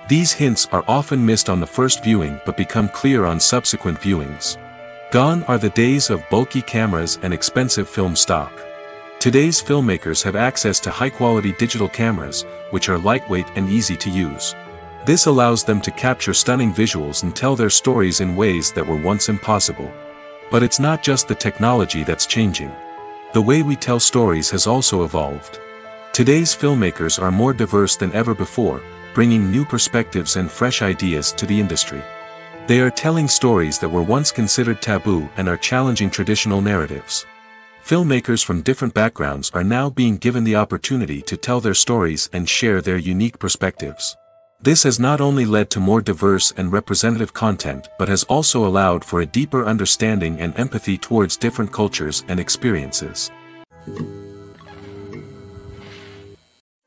These hints are often missed on the first viewing but become clear on subsequent viewings. Gone are the days of bulky cameras and expensive film stock. Today's filmmakers have access to high-quality digital cameras, which are lightweight and easy to use. This allows them to capture stunning visuals and tell their stories in ways that were once impossible. But it's not just the technology that's changing. The way we tell stories has also evolved. Today's filmmakers are more diverse than ever before, bringing new perspectives and fresh ideas to the industry. They are telling stories that were once considered taboo and are challenging traditional narratives. Filmmakers from different backgrounds are now being given the opportunity to tell their stories and share their unique perspectives. This has not only led to more diverse and representative content but has also allowed for a deeper understanding and empathy towards different cultures and experiences.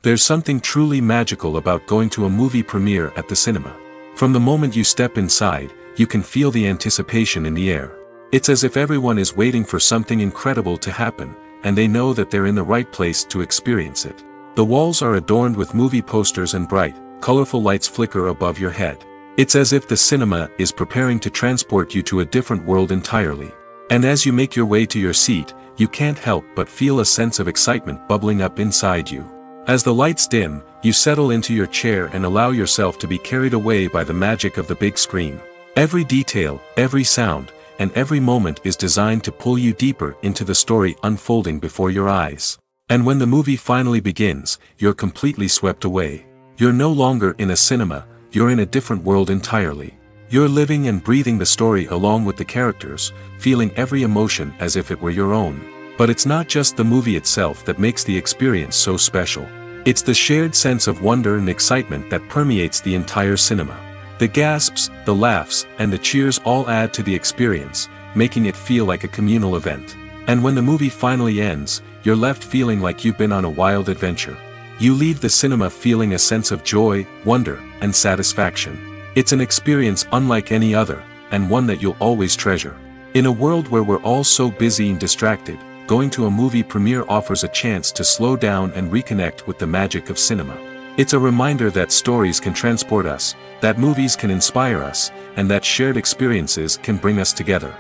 There's something truly magical about going to a movie premiere at the cinema. From the moment you step inside, you can feel the anticipation in the air. It's as if everyone is waiting for something incredible to happen, and they know that they're in the right place to experience it. The walls are adorned with movie posters and bright, colorful lights flicker above your head. It's as if the cinema is preparing to transport you to a different world entirely. And as you make your way to your seat, you can't help but feel a sense of excitement bubbling up inside you. As the lights dim, you settle into your chair and allow yourself to be carried away by the magic of the big screen. Every detail, every sound, and every moment is designed to pull you deeper into the story unfolding before your eyes. And when the movie finally begins, you're completely swept away. You're no longer in a cinema, you're in a different world entirely. You're living and breathing the story along with the characters, feeling every emotion as if it were your own. But it's not just the movie itself that makes the experience so special. It's the shared sense of wonder and excitement that permeates the entire cinema. The gasps, the laughs, and the cheers all add to the experience, making it feel like a communal event. And when the movie finally ends, you're left feeling like you've been on a wild adventure. You leave the cinema feeling a sense of joy, wonder, and satisfaction. It's an experience unlike any other, and one that you'll always treasure. In a world where we're all so busy and distracted, going to a movie premiere offers a chance to slow down and reconnect with the magic of cinema. It's a reminder that stories can transport us, that movies can inspire us, and that shared experiences can bring us together.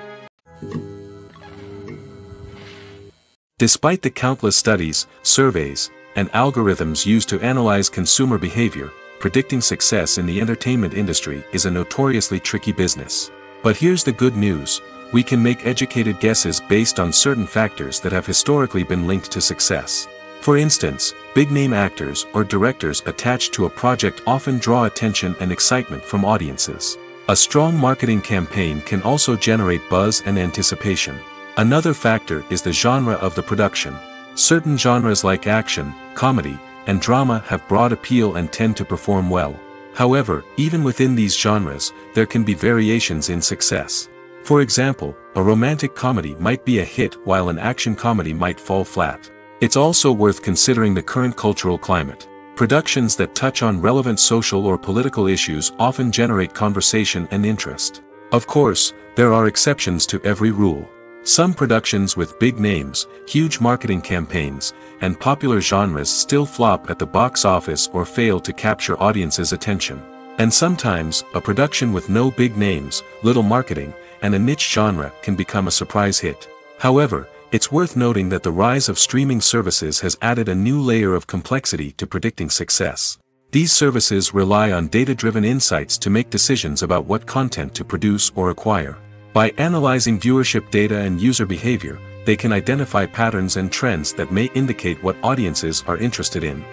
Despite the countless studies, surveys, and algorithms used to analyze consumer behavior, predicting success in the entertainment industry is a notoriously tricky business. But here's the good news: we can make educated guesses based on certain factors that have historically been linked to success. For instance, big-name actors or directors attached to a project often draw attention and excitement from audiences. A strong marketing campaign can also generate buzz and anticipation. Another factor is the genre of the production. Certain genres like action, comedy, and drama have broad appeal and tend to perform well. However, even within these genres, there can be variations in success. For example, a romantic comedy might be a hit while an action comedy might fall flat. It's also worth considering the current cultural climate. Productions that touch on relevant social or political issues often generate conversation and interest. Of course, there are exceptions to every rule. Some productions with big names, huge marketing campaigns, and popular genres still flop at the box office or fail to capture audiences' attention. And sometimes, a production with no big names, little marketing, and a niche genre can become a surprise hit. However, it's worth noting that the rise of streaming services has added a new layer of complexity to predicting success. These services rely on data-driven insights to make decisions about what content to produce or acquire. By analyzing viewership data and user behavior, they can identify patterns and trends that may indicate what audiences are interested in.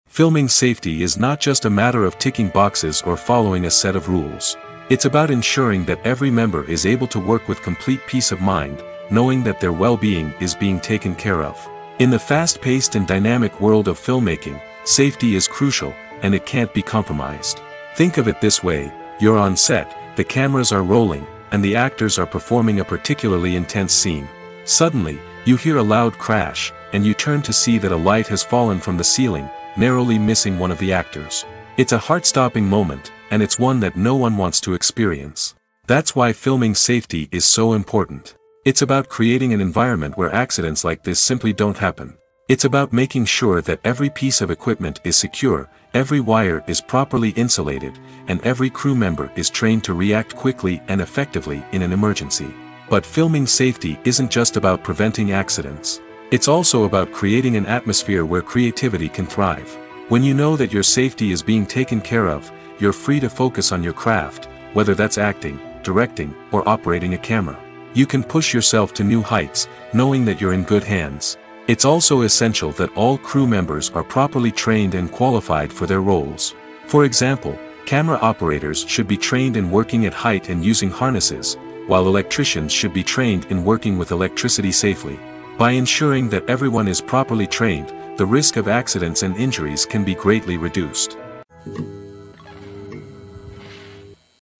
Filming safety is not just a matter of ticking boxes or following a set of rules. It's about ensuring that every member is able to work with complete peace of mind, knowing that their well-being is being taken care of. In the fast-paced and dynamic world of filmmaking, safety is crucial, and it can't be compromised. Think of it this way: you're on set, the cameras are rolling, and the actors are performing a particularly intense scene. Suddenly, you hear a loud crash, and you turn to see that a light has fallen from the ceiling, narrowly missing one of the actors. It's a heart-stopping moment, and it's one that no one wants to experience. That's why filming safety is so important. It's about creating an environment where accidents like this simply don't happen. It's about making sure that every piece of equipment is secure, every wire is properly insulated, and every crew member is trained to react quickly and effectively in an emergency. But filming safety isn't just about preventing accidents. It's also about creating an atmosphere where creativity can thrive. When you know that your safety is being taken care of, you're free to focus on your craft, whether that's acting, directing, or operating a camera. You can push yourself to new heights, knowing that you're in good hands. It's also essential that all crew members are properly trained and qualified for their roles. For example, camera operators should be trained in working at height and using harnesses, while electricians should be trained in working with electricity safely. By ensuring that everyone is properly trained, the risk of accidents and injuries can be greatly reduced.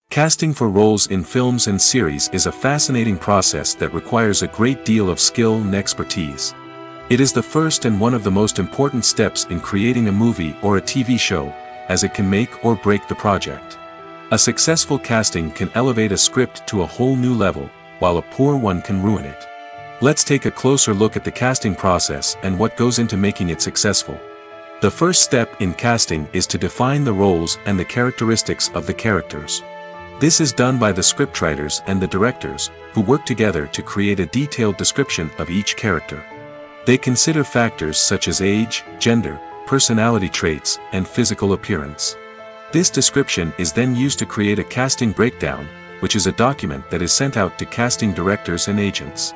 Casting for roles in films and series is a fascinating process that requires a great deal of skill and expertise. It is the first and one of the most important steps in creating a movie or a TV show, as it can make or break the project. A successful casting can elevate a script to a whole new level, while a poor one can ruin it. Let's take a closer look at the casting process and what goes into making it successful. The first step in casting is to define the roles and the characteristics of the characters. This is done by the scriptwriters and the directors, who work together to create a detailed description of each character. They consider factors such as age, gender, personality traits, and physical appearance. This description is then used to create a casting breakdown, which is a document that is sent out to casting directors and agents.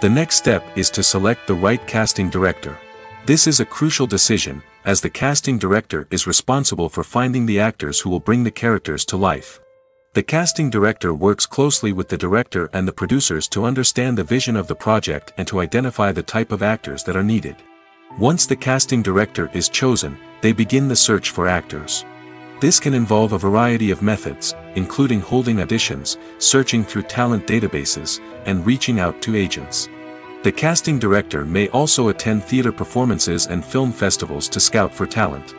The next step is to select the right casting director. This is a crucial decision, as the casting director is responsible for finding the actors who will bring the characters to life. The casting director works closely with the director and the producers to understand the vision of the project and to identify the type of actors that are needed. Once the casting director is chosen, they begin the search for actors. This can involve a variety of methods, including holding auditions, searching through talent databases, and reaching out to agents. The casting director may also attend theater performances and film festivals to scout for talent.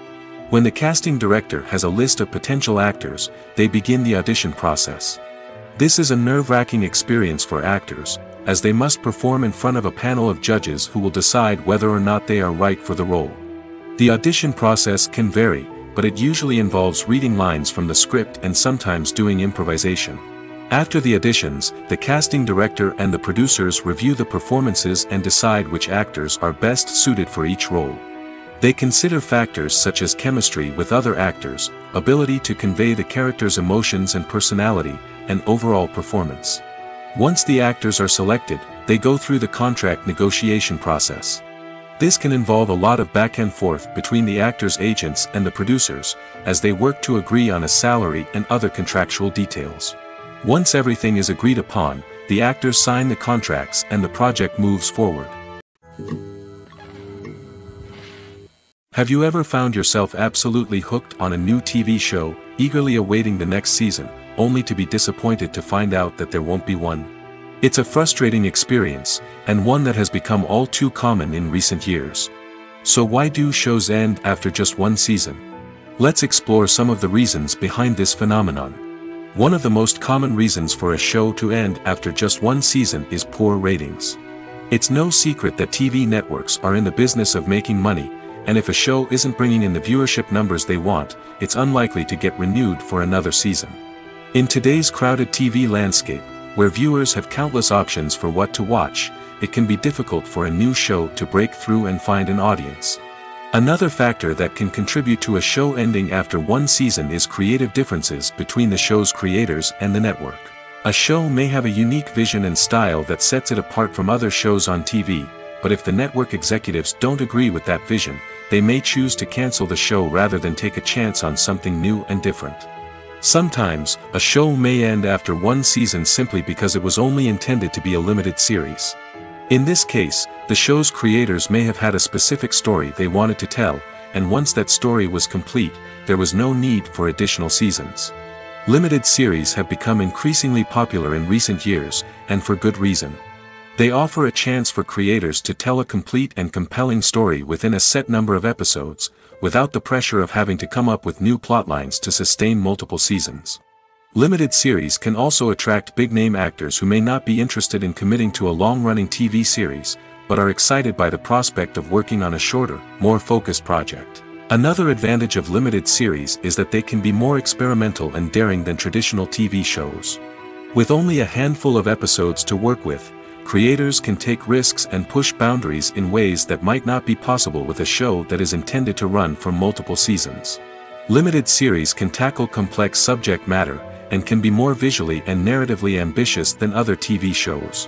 When the casting director has a list of potential actors, they begin the audition process. This is a nerve-wracking experience for actors, as they must perform in front of a panel of judges who will decide whether or not they are right for the role. The audition process can vary, but it usually involves reading lines from the script and sometimes doing improvisation. After the auditions, the casting director and the producers review the performances and decide which actors are best suited for each role. They consider factors such as chemistry with other actors, ability to convey the character's emotions and personality, and overall performance. Once the actors are selected, they go through the contract negotiation process. This can involve a lot of back and forth between the actors' agents and the producers, as they work to agree on a salary and other contractual details. Once everything is agreed upon, the actors sign the contracts and the project moves forward. Have you ever found yourself absolutely hooked on a new TV show, eagerly awaiting the next season, only to be disappointed to find out that there won't be one? It's a frustrating experience, and one that has become all too common in recent years. So why do shows end after just one season? Let's explore some of the reasons behind this phenomenon. One of the most common reasons for a show to end after just one season is poor ratings. It's no secret that TV networks are in the business of making money, and if a show isn't bringing in the viewership numbers they want, it's unlikely to get renewed for another season. In today's crowded TV landscape, where viewers have countless options for what to watch, it can be difficult for a new show to break through and find an audience. Another factor that can contribute to a show ending after one season is creative differences between the show's creators and the network. A show may have a unique vision and style that sets it apart from other shows on TV, but if the network executives don't agree with that vision, they may choose to cancel the show rather than take a chance on something new and different. Sometimes, a show may end after one season simply because it was only intended to be a limited series. In this case, the show's creators may have had a specific story they wanted to tell, and once that story was complete, there was no need for additional seasons. Limited series have become increasingly popular in recent years, and for good reason. They offer a chance for creators to tell a complete and compelling story within a set number of episodes, without the pressure of having to come up with new plotlines to sustain multiple seasons. Limited series can also attract big-name actors who may not be interested in committing to a long-running TV series, but are excited by the prospect of working on a shorter, more focused project. Another advantage of limited series is that they can be more experimental and daring than traditional TV shows. With only a handful of episodes to work with, creators can take risks and push boundaries in ways that might not be possible with a show that is intended to run for multiple seasons. Limited series can tackle complex subject matter, and can be more visually and narratively ambitious than other TV shows.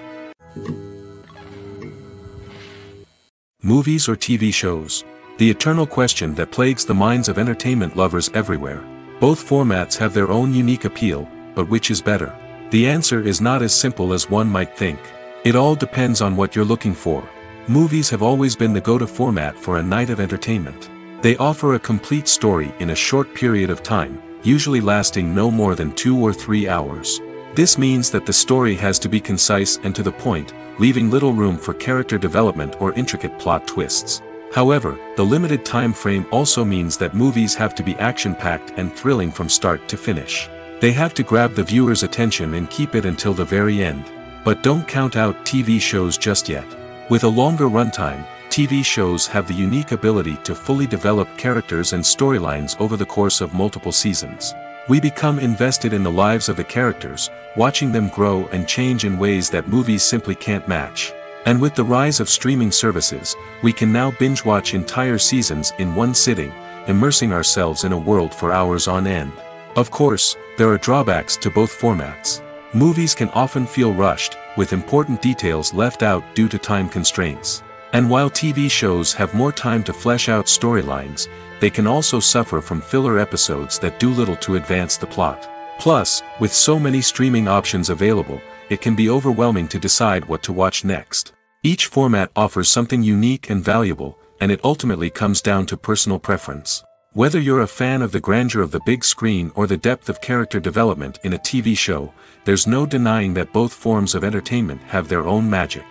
Movies or TV shows? The eternal question that plagues the minds of entertainment lovers everywhere. Both formats have their own unique appeal, but which is better? The answer is not as simple as one might think. It all depends on what you're looking for. Movies have always been the go-to format for a night of entertainment. They offer a complete story in a short period of time, usually lasting no more than 2 or 3 hours. This means that the story has to be concise and to the point, leaving little room for character development or intricate plot twists. However, the limited time frame also means that movies have to be action-packed and thrilling from start to finish. They have to grab the viewer's attention and keep it until the very end. But don't count out TV shows just yet. With a longer runtime, TV shows have the unique ability to fully develop characters and storylines over the course of multiple seasons. We become invested in the lives of the characters, watching them grow and change in ways that movies simply can't match. And with the rise of streaming services, we can now binge-watch entire seasons in one sitting, immersing ourselves in a world for hours on end. Of course, there are drawbacks to both formats. Movies can often feel rushed, with important details left out due to time constraints. And while TV shows have more time to flesh out storylines, they can also suffer from filler episodes that do little to advance the plot. Plus, with so many streaming options available, it can be overwhelming to decide what to watch next. Each format offers something unique and valuable, and it ultimately comes down to personal preference. Whether you're a fan of the grandeur of the big screen or the depth of character development in a TV show, there's no denying that both forms of entertainment have their own magic.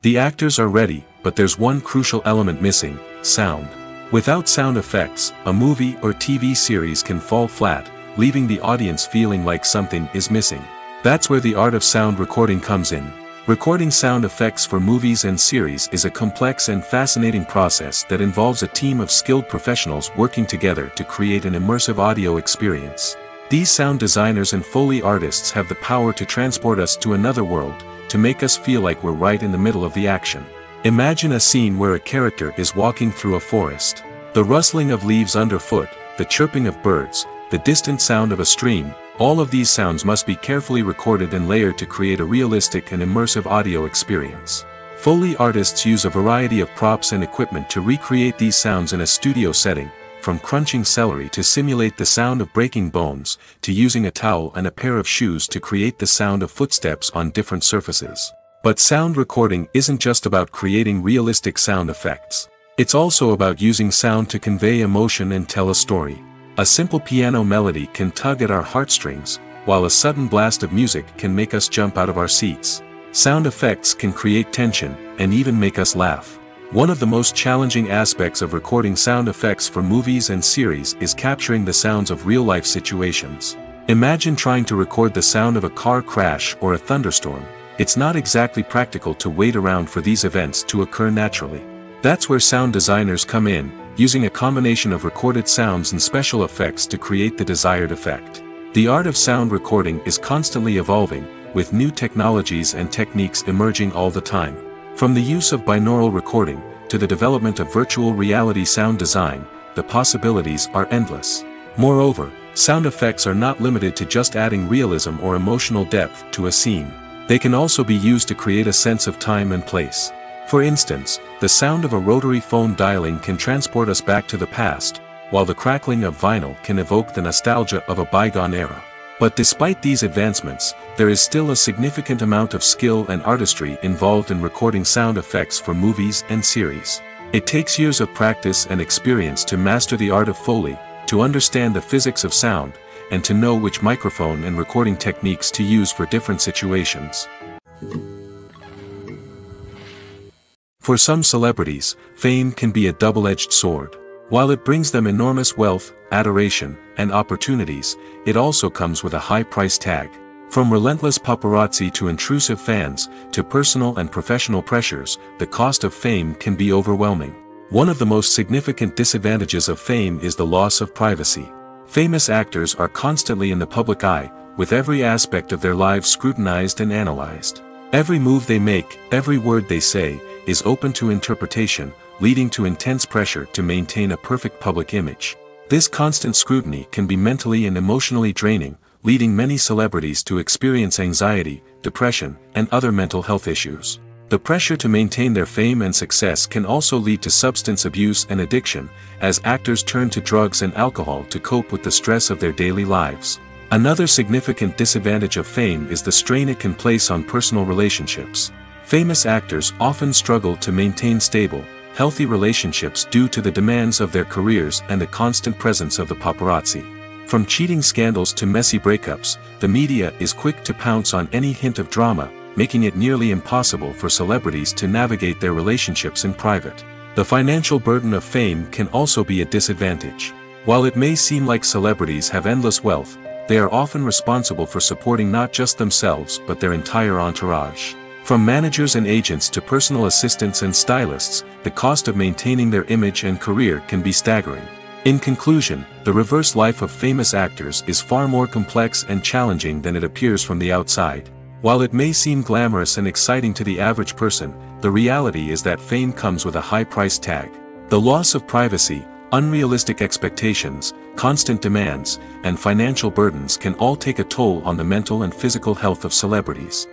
The actors are ready, but there's one crucial element missing: sound. Without sound effects, a movie or TV series can fall flat, leaving the audience feeling like something is missing. That's where the art of sound recording comes in. Recording sound effects for movies and series is a complex and fascinating process that involves a team of skilled professionals working together to create an immersive audio experience. These sound designers and Foley artists have the power to transport us to another world, to make us feel like we're right in the middle of the action. Imagine a scene where a character is walking through a forest. The rustling of leaves underfoot, the chirping of birds, the distant sound of a stream, all of these sounds must be carefully recorded and layered to create a realistic and immersive audio experience. Foley artists use a variety of props and equipment to recreate these sounds in a studio setting, from crunching celery to simulate the sound of breaking bones, to using a towel and a pair of shoes to create the sound of footsteps on different surfaces. But sound recording isn't just about creating realistic sound effects. It's also about using sound to convey emotion and tell a story. A simple piano melody can tug at our heartstrings, while a sudden blast of music can make us jump out of our seats. Sound effects can create tension, and even make us laugh. One of the most challenging aspects of recording sound effects for movies and series is capturing the sounds of real-life situations. Imagine trying to record the sound of a car crash or a thunderstorm. It's not exactly practical to wait around for these events to occur naturally. That's where sound designers come in, using a combination of recorded sounds and special effects to create the desired effect. The art of sound recording is constantly evolving, with new technologies and techniques emerging all the time. From the use of binaural recording, to the development of virtual reality sound design, the possibilities are endless. Moreover, sound effects are not limited to just adding realism or emotional depth to a scene. They can also be used to create a sense of time and place. For instance, the sound of a rotary phone dialing can transport us back to the past, while the crackling of vinyl can evoke the nostalgia of a bygone era. But despite these advancements, there is still a significant amount of skill and artistry involved in recording sound effects for movies and series. It takes years of practice and experience to master the art of Foley, to understand the physics of sound, and to know which microphone and recording techniques to use for different situations. For some celebrities, fame can be a double-edged sword. While it brings them enormous wealth, adoration, and opportunities, it also comes with a high price tag. From relentless paparazzi to intrusive fans, to personal and professional pressures, the cost of fame can be overwhelming. One of the most significant disadvantages of fame is the loss of privacy. Famous actors are constantly in the public eye, with every aspect of their lives scrutinized and analyzed. Every move they make, every word they say, is open to interpretation, leading to intense pressure to maintain a perfect public image. This constant scrutiny can be mentally and emotionally draining, leading many celebrities to experience anxiety, depression, and other mental health issues. The pressure to maintain their fame and success can also lead to substance abuse and addiction, as actors turn to drugs and alcohol to cope with the stress of their daily lives. Another significant disadvantage of fame is the strain it can place on personal relationships. Famous actors often struggle to maintain stable, healthy relationships due to the demands of their careers and the constant presence of the paparazzi. From cheating scandals to messy breakups, the media is quick to pounce on any hint of drama, making it nearly impossible for celebrities to navigate their relationships in private. The financial burden of fame can also be a disadvantage. While it may seem like celebrities have endless wealth, they are often responsible for supporting not just themselves but their entire entourage. From managers and agents to personal assistants and stylists, the cost of maintaining their image and career can be staggering. In conclusion, the reverse life of famous actors is far more complex and challenging than it appears from the outside. While it may seem glamorous and exciting to the average person, the reality is that fame comes with a high price tag. The loss of privacy, unrealistic expectations, constant demands, and financial burdens can all take a toll on the mental and physical health of celebrities.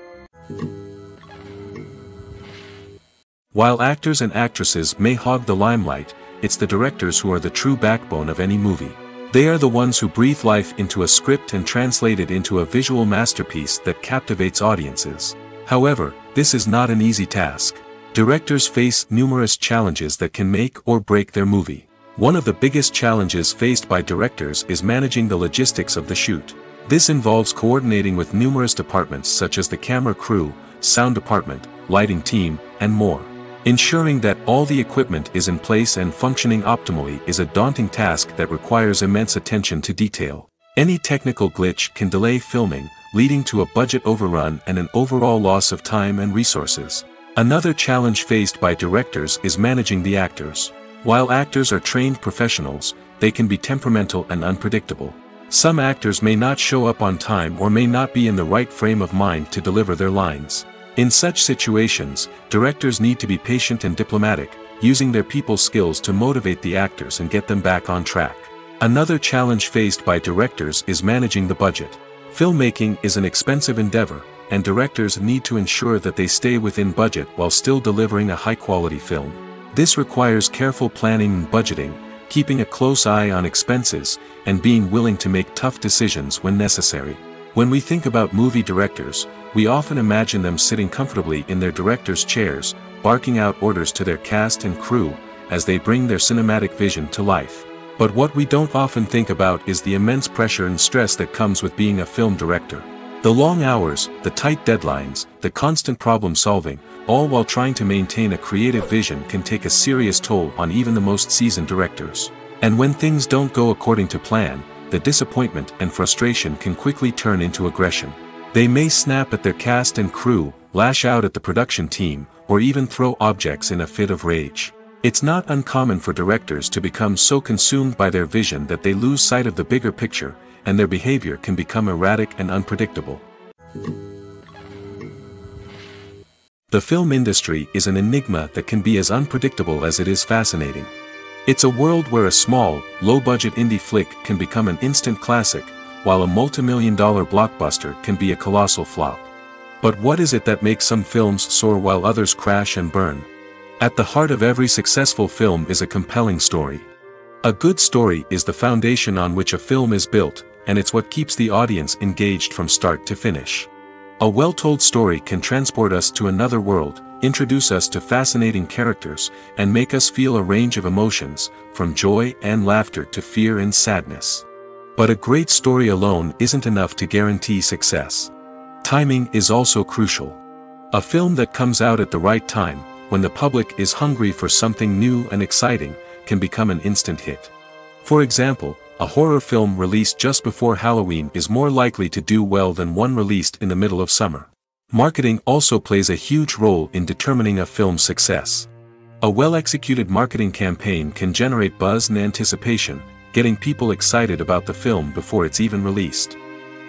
While actors and actresses may hog the limelight, it's the directors who are the true backbone of any movie. They are the ones who breathe life into a script and translate it into a visual masterpiece that captivates audiences. However, this is not an easy task. Directors face numerous challenges that can make or break their movie. One of the biggest challenges faced by directors is managing the logistics of the shoot. This involves coordinating with numerous departments such as the camera crew, sound department, lighting team, and more. Ensuring that all the equipment is in place and functioning optimally is a daunting task that requires immense attention to detail. Any technical glitch can delay filming, leading to a budget overrun and an overall loss of time and resources. Another challenge faced by directors is managing the actors. While actors are trained professionals, they can be temperamental and unpredictable. Some actors may not show up on time or may not be in the right frame of mind to deliver their lines. In such situations, directors need to be patient and diplomatic, using their people skills to motivate the actors and get them back on track. Another challenge faced by directors is managing the budget. Filmmaking is an expensive endeavor, and directors need to ensure that they stay within budget while still delivering a high-quality film. This requires careful planning and budgeting, keeping a close eye on expenses, and being willing to make tough decisions when necessary. When we think about movie directors, we often imagine them sitting comfortably in their director's chairs, barking out orders to their cast and crew, as they bring their cinematic vision to life. But what we don't often think about is the immense pressure and stress that comes with being a film director. The long hours, the tight deadlines, the constant problem solving, all while trying to maintain a creative vision can take a serious toll on even the most seasoned directors. And when things don't go according to plan, the disappointment and frustration can quickly turn into aggression. They may snap at their cast and crew, lash out at the production team, or even throw objects in a fit of rage. It's not uncommon for directors to become so consumed by their vision that they lose sight of the bigger picture, and their behavior can become erratic and unpredictable. The film industry is an enigma that can be as unpredictable as it is fascinating. It's a world where a small, low-budget indie flick can become an instant classic, while a multi-million-dollar blockbuster can be a colossal flop. But what is it that makes some films soar while others crash and burn? At the heart of every successful film is a compelling story. A good story is the foundation on which a film is built, and it's what keeps the audience engaged from start to finish. A well-told story can transport us to another world, introduce us to fascinating characters, and make us feel a range of emotions, from joy and laughter to fear and sadness. But a great story alone isn't enough to guarantee success. Timing is also crucial. A film that comes out at the right time, when the public is hungry for something new and exciting, can become an instant hit. For example, a horror film released just before Halloween is more likely to do well than one released in the middle of summer. Marketing also plays a huge role in determining a film's success. A well-executed marketing campaign can generate buzz and anticipation, getting people excited about the film before it's even released.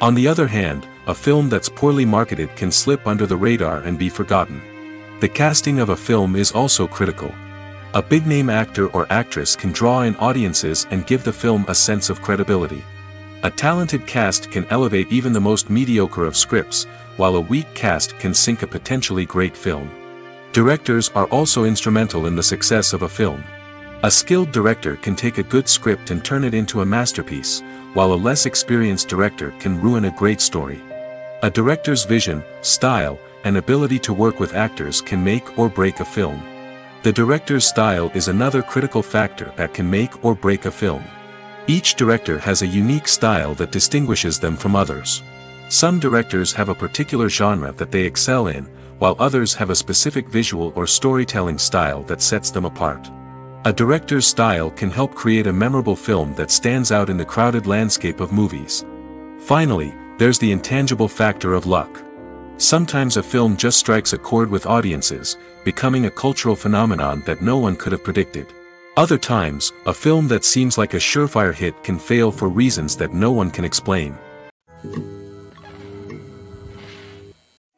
On the other hand, a film that's poorly marketed can slip under the radar and be forgotten. The casting of a film is also critical. A big-name actor or actress can draw in audiences and give the film a sense of credibility. A talented cast can elevate even the most mediocre of scripts, while a weak cast can sink a potentially great film. Directors are also instrumental in the success of a film. A skilled director can take a good script and turn it into a masterpiece, while a less experienced director can ruin a great story. A director's vision, style, and ability to work with actors can make or break a film. The director's style is another critical factor that can make or break a film. Each director has a unique style that distinguishes them from others. Some directors have a particular genre that they excel in, while others have a specific visual or storytelling style that sets them apart. A director's style can help create a memorable film that stands out in the crowded landscape of movies. Finally, there's the intangible factor of luck. Sometimes a film just strikes a chord with audiences, becoming a cultural phenomenon that no one could have predicted. Other times, a film that seems like a surefire hit can fail for reasons that no one can explain.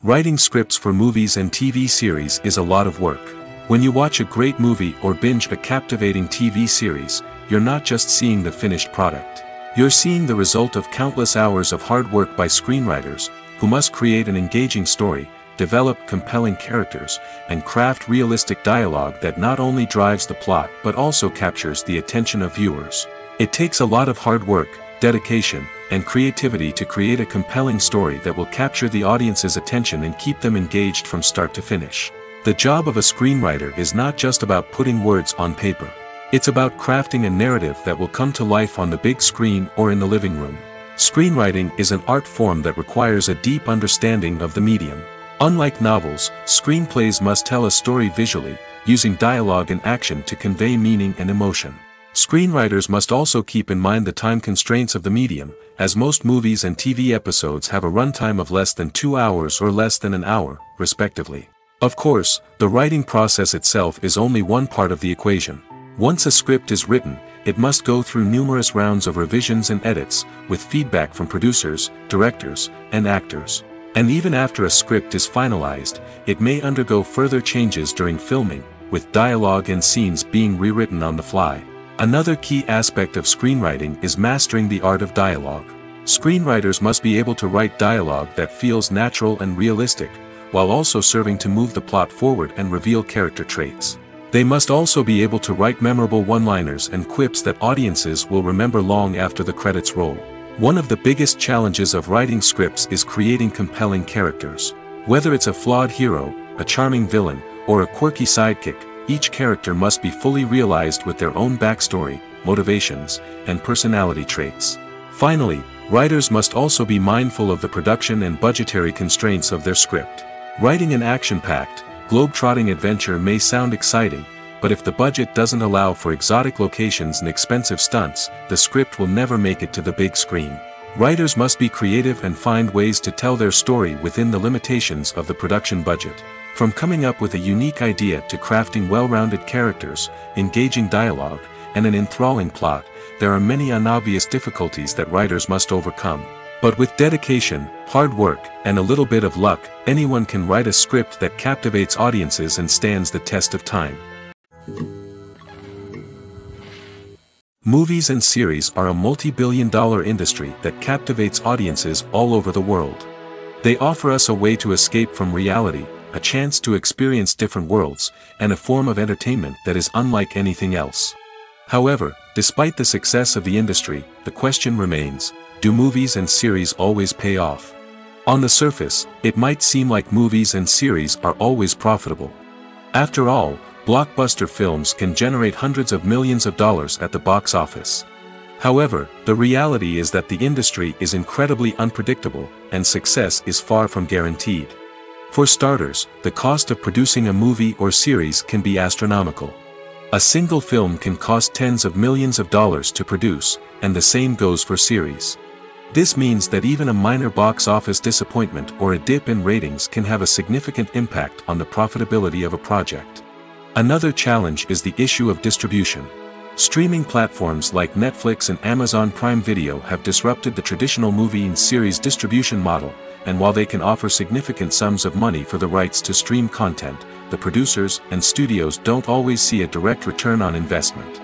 Writing scripts for movies and TV series is a lot of work. When you watch a great movie or binge a captivating TV series, you're not just seeing the finished product. You're seeing the result of countless hours of hard work by screenwriters, who must create an engaging story, develop compelling characters, and craft realistic dialogue that not only drives the plot but also captures the attention of viewers. It takes a lot of hard work, dedication, and creativity to create a compelling story that will capture the audience's attention and keep them engaged from start to finish. The job of a screenwriter is not just about putting words on paper. It's about crafting a narrative that will come to life on the big screen or in the living room. Screenwriting is an art form that requires a deep understanding of the medium. Unlike novels, screenplays must tell a story visually, using dialogue and action to convey meaning and emotion. Screenwriters must also keep in mind the time constraints of the medium, as most movies and TV episodes have a runtime of less than 2 hours or less than an hour, respectively. Of course, the writing process itself is only one part of the equation. Once a script is written, it must go through numerous rounds of revisions and edits, with feedback from producers, directors, and actors. And even after a script is finalized, it may undergo further changes during filming, with dialogue and scenes being rewritten on the fly. Another key aspect of screenwriting is mastering the art of dialogue. Screenwriters must be able to write dialogue that feels natural and realistic, while also serving to move the plot forward and reveal character traits. They must also be able to write memorable one-liners and quips that audiences will remember long after the credits roll. One of the biggest challenges of writing scripts is creating compelling characters. Whether it's a flawed hero, a charming villain, or a quirky sidekick, each character must be fully realized with their own backstory, motivations, and personality traits. Finally, writers must also be mindful of the production and budgetary constraints of their script. Writing an action-packed, globe-trotting adventure may sound exciting, but if the budget doesn't allow for exotic locations and expensive stunts, the script will never make it to the big screen. Writers must be creative and find ways to tell their story within the limitations of the production budget. From coming up with a unique idea to crafting well-rounded characters, engaging dialogue, and an enthralling plot, there are many unobvious difficulties that writers must overcome. But with dedication, hard work, and a little bit of luck, anyone can write a script that captivates audiences and stands the test of time. Movies and series are a multi-billion-dollar industry that captivates audiences all over the world. They offer us a way to escape from reality, a chance to experience different worlds, and a form of entertainment that is unlike anything else. However, Despite the success of the industry, the question remains, do movies and series always pay off? On the surface, it might seem like movies and series are always profitable. After all, blockbuster films can generate hundreds of millions of dollars at the box office. However, the reality is that the industry is incredibly unpredictable, and success is far from guaranteed. For starters, the cost of producing a movie or series can be astronomical. A single film can cost tens of millions of dollars to produce, and the same goes for series. This means that even a minor box office disappointment or a dip in ratings can have a significant impact on the profitability of a project. Another challenge is the issue of distribution. Streaming platforms like Netflix and Amazon Prime Video have disrupted the traditional movie and series distribution model, and while they can offer significant sums of money for the rights to stream content, the producers and studios don't always see a direct return on investment.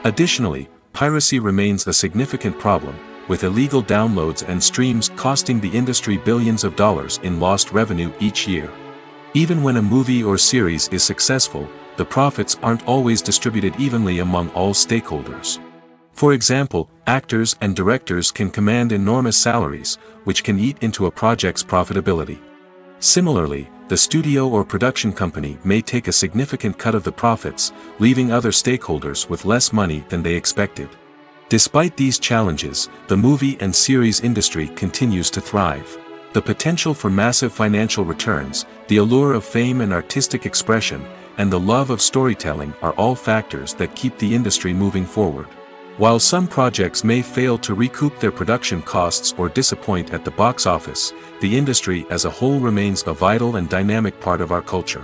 Additionally, piracy remains a significant problem, with illegal downloads and streams costing the industry billions of dollars in lost revenue each year. Even when a movie or series is successful, the profits aren't always distributed evenly among all stakeholders. For example, actors and directors can command enormous salaries, which can eat into a project's profitability. Similarly, the studio or production company may take a significant cut of the profits, leaving other stakeholders with less money than they expected. Despite these challenges, the movie and series industry continues to thrive. The potential for massive financial returns, the allure of fame and artistic expression, and the love of storytelling are all factors that keep the industry moving forward. While some projects may fail to recoup their production costs or disappoint at the box office, the industry as a whole remains a vital and dynamic part of our culture.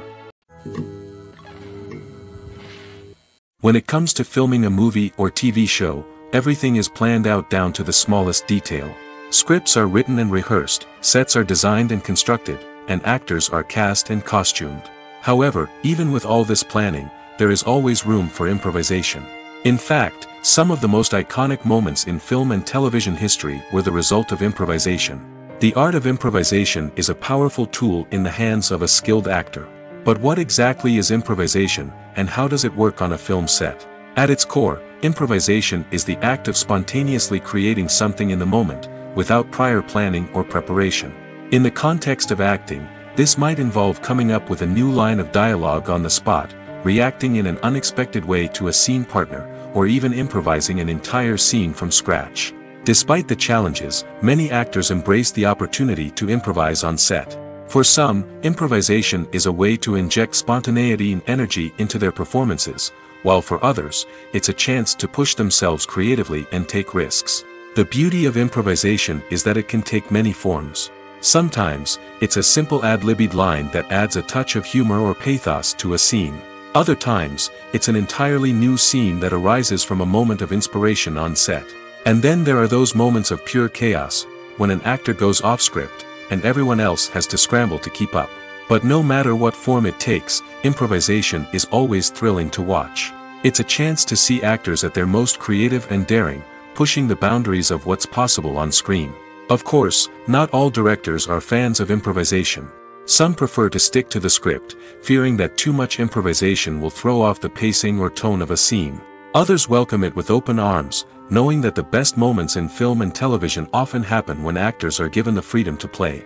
When it comes to filming a movie or TV show, everything is planned out down to the smallest detail. Scripts are written and rehearsed, sets are designed and constructed, and actors are cast and costumed. However, even with all this planning, there is always room for improvisation. In fact, some of the most iconic moments in film and television history were the result of improvisation. The art of improvisation is a powerful tool in the hands of a skilled actor. But what exactly is improvisation, and how does it work on a film set? At its core, improvisation is the act of spontaneously creating something in the moment, without prior planning or preparation. In the context of acting, this might involve coming up with a new line of dialogue on the spot, reacting in an unexpected way to a scene partner, or even improvising an entire scene from scratch. Despite the challenges, many actors embrace the opportunity to improvise on set. For some, improvisation is a way to inject spontaneity and energy into their performances, while for others, it's a chance to push themselves creatively and take risks. The beauty of improvisation is that it can take many forms. Sometimes, it's a simple ad-libbed line that adds a touch of humor or pathos to a scene. Other times, it's an entirely new scene that arises from a moment of inspiration on set. And then there are those moments of pure chaos, when an actor goes off script, and everyone else has to scramble to keep up. But no matter what form it takes, improvisation is always thrilling to watch. It's a chance to see actors at their most creative and daring, pushing the boundaries of what's possible on screen. Of course, not all directors are fans of improvisation. Some prefer to stick to the script, fearing that too much improvisation will throw off the pacing or tone of a scene. Others welcome it with open arms, knowing that the best moments in film and television often happen when actors are given the freedom to play.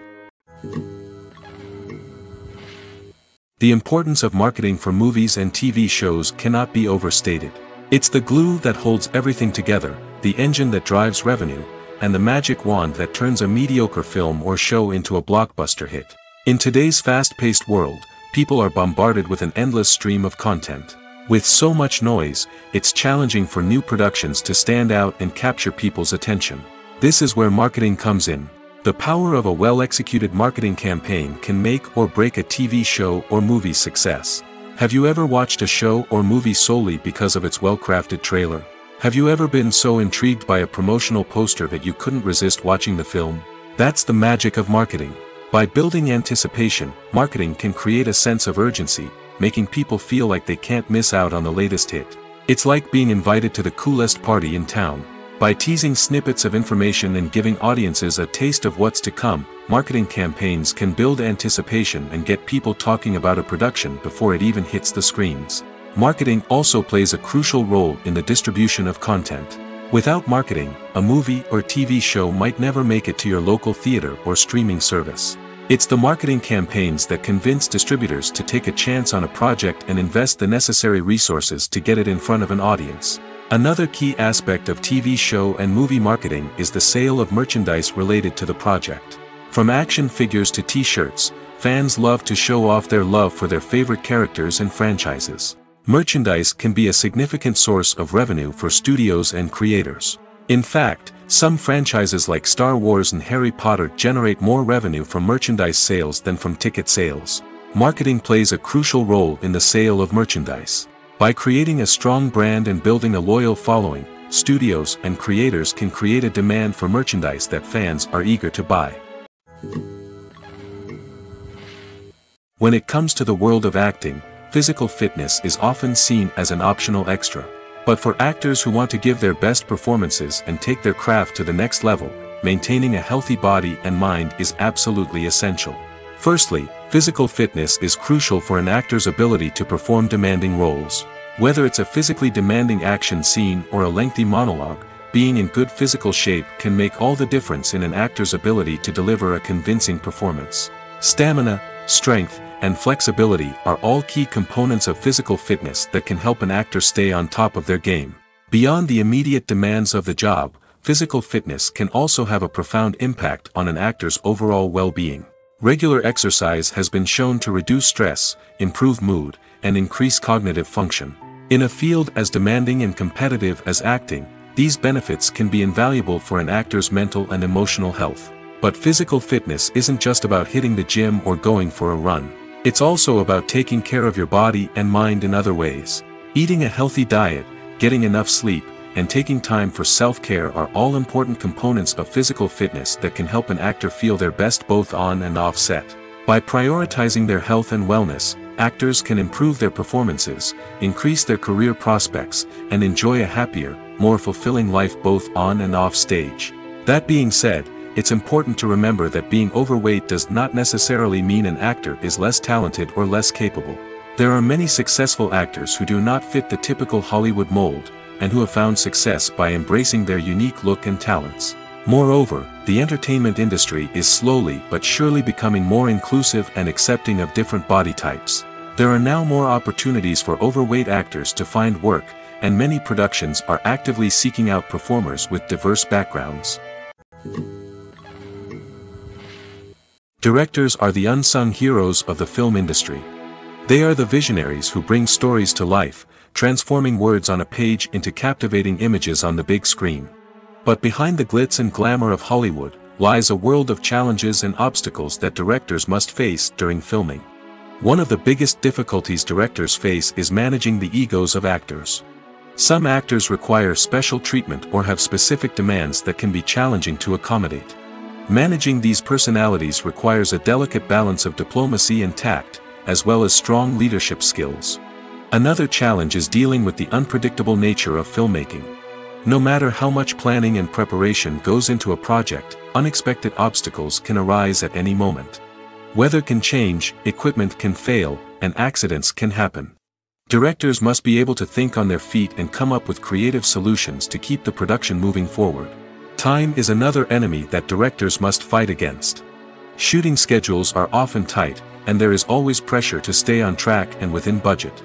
The importance of marketing for movies and TV shows cannot be overstated. It's the glue that holds everything together, the engine that drives revenue, and the magic wand that turns a mediocre film or show into a blockbuster hit. In today's fast-paced world, people are bombarded with an endless stream of content. With so much noise, it's challenging for new productions to stand out and capture people's attention. This is where marketing comes in. The power of a well-executed marketing campaign can make or break a TV show or movie's success. Have you ever watched a show or movie solely because of its well-crafted trailer? Have you ever been so intrigued by a promotional poster that you couldn't resist watching the film? That's the magic of marketing. By building anticipation, marketing can create a sense of urgency, making people feel like they can't miss out on the latest hit. It's like being invited to the coolest party in town. By teasing snippets of information and giving audiences a taste of what's to come, marketing campaigns can build anticipation and get people talking about a production before it even hits the screens. Marketing also plays a crucial role in the distribution of content. Without marketing, a movie or TV show might never make it to your local theater or streaming service. It's the marketing campaigns that convince distributors to take a chance on a project and invest the necessary resources to get it in front of an audience. Another key aspect of TV show and movie marketing is the sale of merchandise related to the project. From action figures to t-shirts, fans love to show off their love for their favorite characters and franchises. Merchandise can be a significant source of revenue for studios and creators. In fact, some franchises like Star Wars and Harry Potter generate more revenue from merchandise sales than from ticket sales. Marketing plays a crucial role in the sale of merchandise. By creating a strong brand and building a loyal following, studios and creators can create a demand for merchandise that fans are eager to buy. When it comes to the world of acting, physical fitness is often seen as an optional extra. But for actors who want to give their best performances and take their craft to the next level, maintaining a healthy body and mind is absolutely essential. Firstly, physical fitness is crucial for an actor's ability to perform demanding roles. Whether it's a physically demanding action scene or a lengthy monologue, being in good physical shape can make all the difference in an actor's ability to deliver a convincing performance. Stamina, strength, and flexibility are all key components of physical fitness that can help an actor stay on top of their game. Beyond the immediate demands of the job, physical fitness can also have a profound impact on an actor's overall well-being. Regular exercise has been shown to reduce stress, improve mood, and increase cognitive function. In a field as demanding and competitive as acting, these benefits can be invaluable for an actor's mental and emotional health. But physical fitness isn't just about hitting the gym or going for a run. It's also about taking care of your body and mind in other ways. Eating a healthy diet, getting enough sleep, and taking time for self-care are all important components of physical fitness that can help an actor feel their best both on and off set. By prioritizing their health and wellness, actors can improve their performances, increase their career prospects, and enjoy a happier, more fulfilling life both on and off stage. That being said, it's important to remember that being overweight does not necessarily mean an actor is less talented or less capable. There are many successful actors who do not fit the typical Hollywood mold, and who have found success by embracing their unique look and talents. Moreover, the entertainment industry is slowly but surely becoming more inclusive and accepting of different body types. There are now more opportunities for overweight actors to find work, and many productions are actively seeking out performers with diverse backgrounds. Directors are the unsung heroes of the film industry. They are the visionaries who bring stories to life, transforming words on a page into captivating images on the big screen. But behind the glitz and glamour of Hollywood, lies a world of challenges and obstacles that directors must face during filming. One of the biggest difficulties directors face is managing the egos of actors. Some actors require special treatment or have specific demands that can be challenging to accommodate. Managing these personalities requires a delicate balance of diplomacy and tact, as well as strong leadership skills. Another challenge is dealing with the unpredictable nature of filmmaking. No matter how much planning and preparation goes into a project, unexpected obstacles can arise at any moment. Weather can change, equipment can fail, and accidents can happen. Directors must be able to think on their feet and come up with creative solutions to keep the production moving forward. Time is another enemy that directors must fight against. Shooting schedules are often tight, and there is always pressure to stay on track and within budget.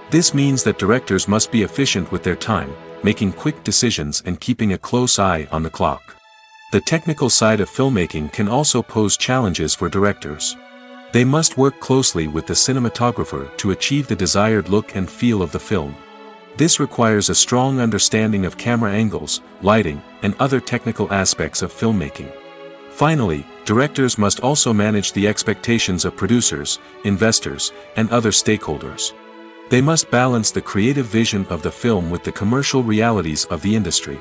This means that directors must be efficient with their time, making quick decisions and keeping a close eye on the clock. The technical side of filmmaking can also pose challenges for directors. They must work closely with the cinematographer to achieve the desired look and feel of the film. This requires a strong understanding of camera angles, lighting, and other technical aspects of filmmaking. Finally, directors must also manage the expectations of producers, investors, and other stakeholders. They must balance the creative vision of the film with the commercial realities of the industry.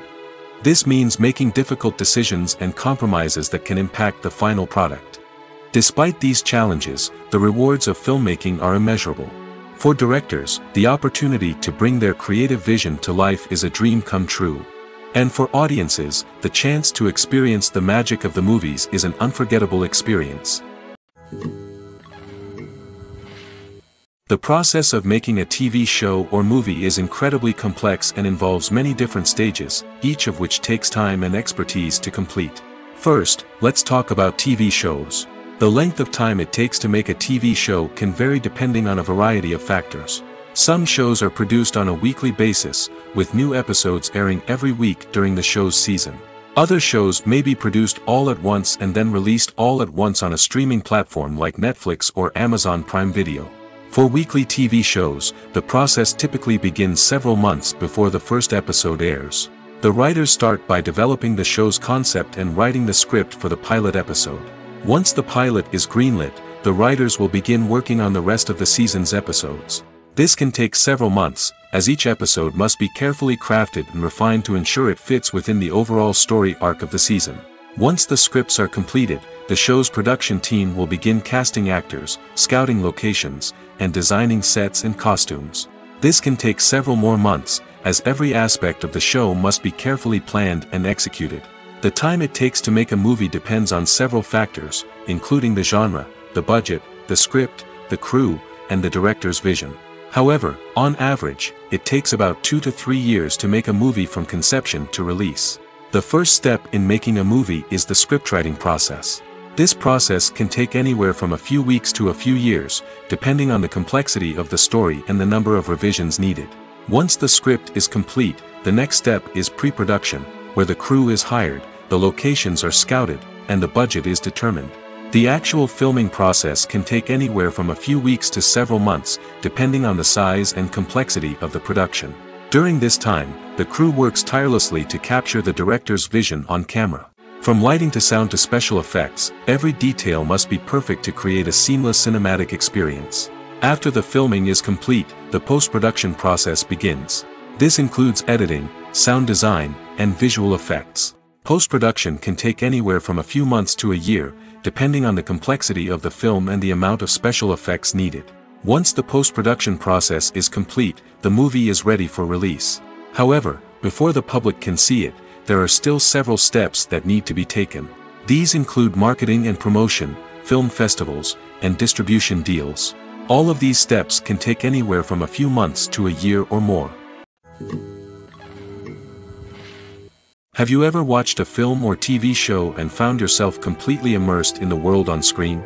This means making difficult decisions and compromises that can impact the final product. Despite these challenges, the rewards of filmmaking are immeasurable. For directors, the opportunity to bring their creative vision to life is a dream come true. And for audiences, the chance to experience the magic of the movies is an unforgettable experience. The process of making a TV show or movie is incredibly complex and involves many different stages, each of which takes time and expertise to complete. First, let's talk about TV shows. The length of time it takes to make a TV show can vary depending on a variety of factors. Some shows are produced on a weekly basis, with new episodes airing every week during the show's season. Other shows may be produced all at once and then released all at once on a streaming platform like Netflix or Amazon Prime Video. For weekly TV shows, the process typically begins several months before the first episode airs. The writers start by developing the show's concept and writing the script for the pilot episode. Once the pilot is greenlit, the writers will begin working on the rest of the season's episodes. This can take several months, as each episode must be carefully crafted and refined to ensure it fits within the overall story arc of the season. Once the scripts are completed, the show's production team will begin casting actors, scouting locations, and designing sets and costumes. This can take several more months, as every aspect of the show must be carefully planned and executed. The time it takes to make a movie depends on several factors, including the genre, the budget, the script, the crew, and the director's vision. However, on average, it takes about 2 to 3 years to make a movie from conception to release. The first step in making a movie is the scriptwriting process. This process can take anywhere from a few weeks to a few years, depending on the complexity of the story and the number of revisions needed. Once the script is complete, the next step is pre-production, where the crew is hired, the locations are scouted, and the budget is determined. The actual filming process can take anywhere from a few weeks to several months, depending on the size and complexity of the production. During this time, the crew works tirelessly to capture the director's vision on camera. From lighting to sound to special effects, every detail must be perfect to create a seamless cinematic experience. After the filming is complete, the post-production process begins. This includes editing, sound design, and visual effects. Post-production can take anywhere from a few months to a year, depending on the complexity of the film and the amount of special effects needed. Once the post-production process is complete, the movie is ready for release. However, before the public can see it, there are still several steps that need to be taken. These include marketing and promotion, film festivals, and distribution deals. All of these steps can take anywhere from a few months to a year or more. Have you ever watched a film or TV show and found yourself completely immersed in the world on screen?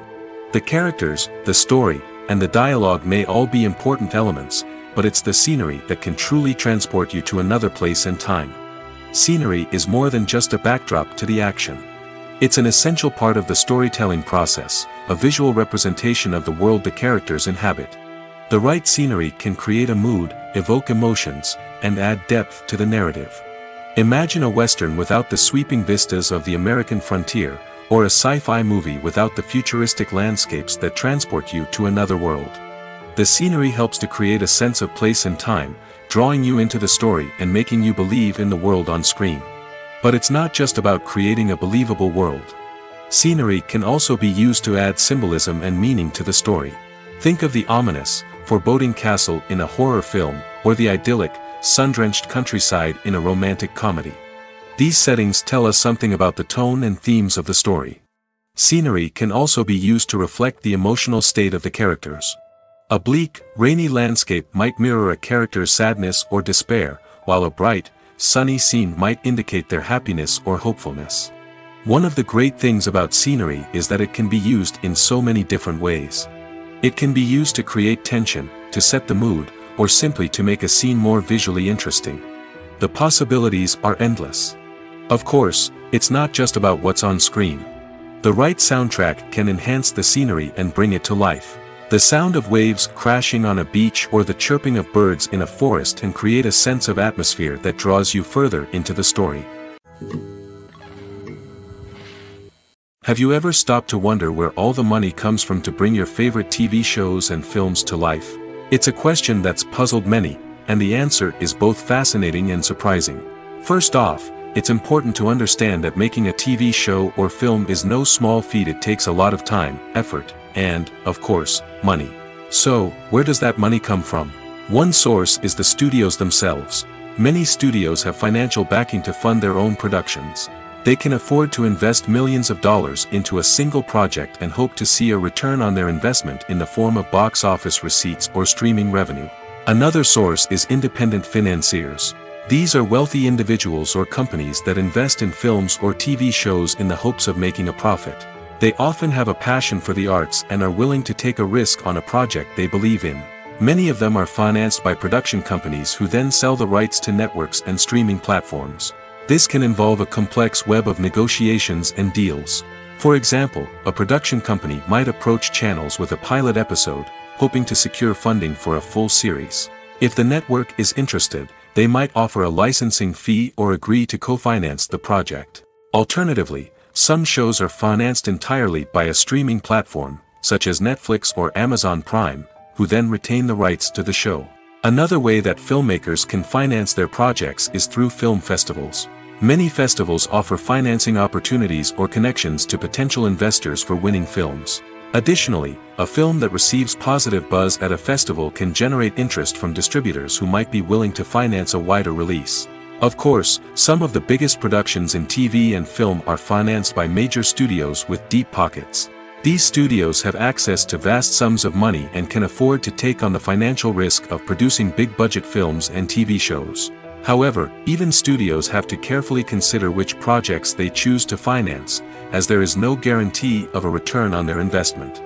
The characters, the story, and the dialogue may all be important elements, but it's the scenery that can truly transport you to another place and time. Scenery is more than just a backdrop to the action. It's an essential part of the storytelling process, a visual representation of the world the characters inhabit. The right scenery can create a mood, evoke emotions, and add depth to the narrative. Imagine a Western without the sweeping vistas of the American frontier, or a sci-fi movie without the futuristic landscapes that transport you to another world. The scenery helps to create a sense of place and time, drawing you into the story and making you believe in the world on screen. But it's not just about creating a believable world. Scenery can also be used to add symbolism and meaning to the story. Think of the ominous, foreboding castle in a horror film, or the idyllic, sun-drenched countryside in a romantic comedy. These settings tell us something about the tone and themes of the story. Scenery can also be used to reflect the emotional state of the characters. A bleak, rainy landscape might mirror a character's sadness or despair, while a bright, sunny scene might indicate their happiness or hopefulness. One of the great things about scenery is that it can be used in so many different ways. It can be used to create tension, to set the mood, or simply to make a scene more visually interesting. The possibilities are endless. Of course, it's not just about what's on screen. The right soundtrack can enhance the scenery and bring it to life. The sound of waves crashing on a beach or the chirping of birds in a forest can create a sense of atmosphere that draws you further into the story. Have you ever stopped to wonder where all the money comes from to bring your favorite TV shows and films to life? It's a question that's puzzled many, and the answer is both fascinating and surprising. First off, it's important to understand that making a TV show or film is no small feat. It takes a lot of time, effort, and, of course, money. So, where does that money come from? One source is the studios themselves. Many studios have financial backing to fund their own productions. They can afford to invest millions of dollars into a single project and hope to see a return on their investment in the form of box office receipts or streaming revenue. Another source is independent financiers. These are wealthy individuals or companies that invest in films or TV shows in the hopes of making a profit. They often have a passion for the arts and are willing to take a risk on a project they believe in. Many of them are financed by production companies who then sell the rights to networks and streaming platforms. This can involve a complex web of negotiations and deals. For example, a production company might approach channels with a pilot episode, hoping to secure funding for a full series. If the network is interested, they might offer a licensing fee or agree to co-finance the project. Alternatively, some shows are financed entirely by a streaming platform, such as Netflix or Amazon Prime, who then retain the rights to the show. Another way that filmmakers can finance their projects is through film festivals. Many festivals offer financing opportunities or connections to potential investors for winning films. Additionally, a film that receives positive buzz at a festival can generate interest from distributors who might be willing to finance a wider release. Of course, some of the biggest productions in TV and film are financed by major studios with deep pockets. These studios have access to vast sums of money and can afford to take on the financial risk of producing big-budget films and TV shows. However, even studios have to carefully consider which projects they choose to finance, as there is no guarantee of a return on their investment.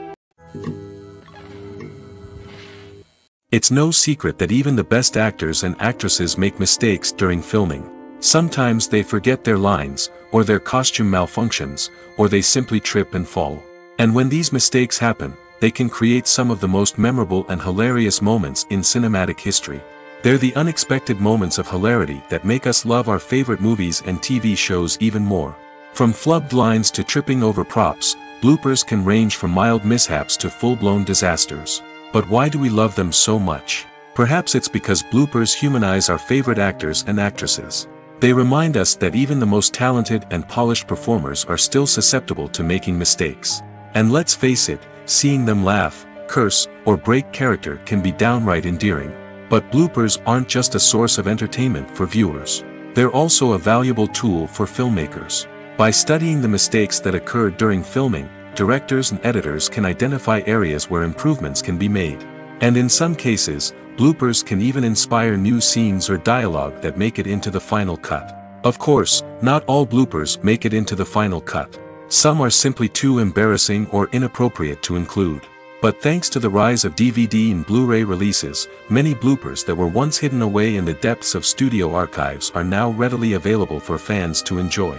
It's no secret that even the best actors and actresses make mistakes during filming. Sometimes they forget their lines, or their costume malfunctions, or they simply trip and fall. And when these mistakes happen, they can create some of the most memorable and hilarious moments in cinematic history. They're the unexpected moments of hilarity that make us love our favorite movies and TV shows even more. From flubbed lines to tripping over props, bloopers can range from mild mishaps to full-blown disasters. But why do we love them so much? Perhaps it's because bloopers humanize our favorite actors and actresses. They remind us that even the most talented and polished performers are still susceptible to making mistakes. And let's face it, seeing them laugh, curse, or break character can be downright endearing. But bloopers aren't just a source of entertainment for viewers. They're also a valuable tool for filmmakers. By studying the mistakes that occurred during filming, directors and editors can identify areas where improvements can be made. And in some cases, bloopers can even inspire new scenes or dialogue that make it into the final cut. Of course, not all bloopers make it into the final cut. Some are simply too embarrassing or inappropriate to include. But thanks to the rise of DVD and Blu-ray releases, many bloopers that were once hidden away in the depths of studio archives are now readily available for fans to enjoy.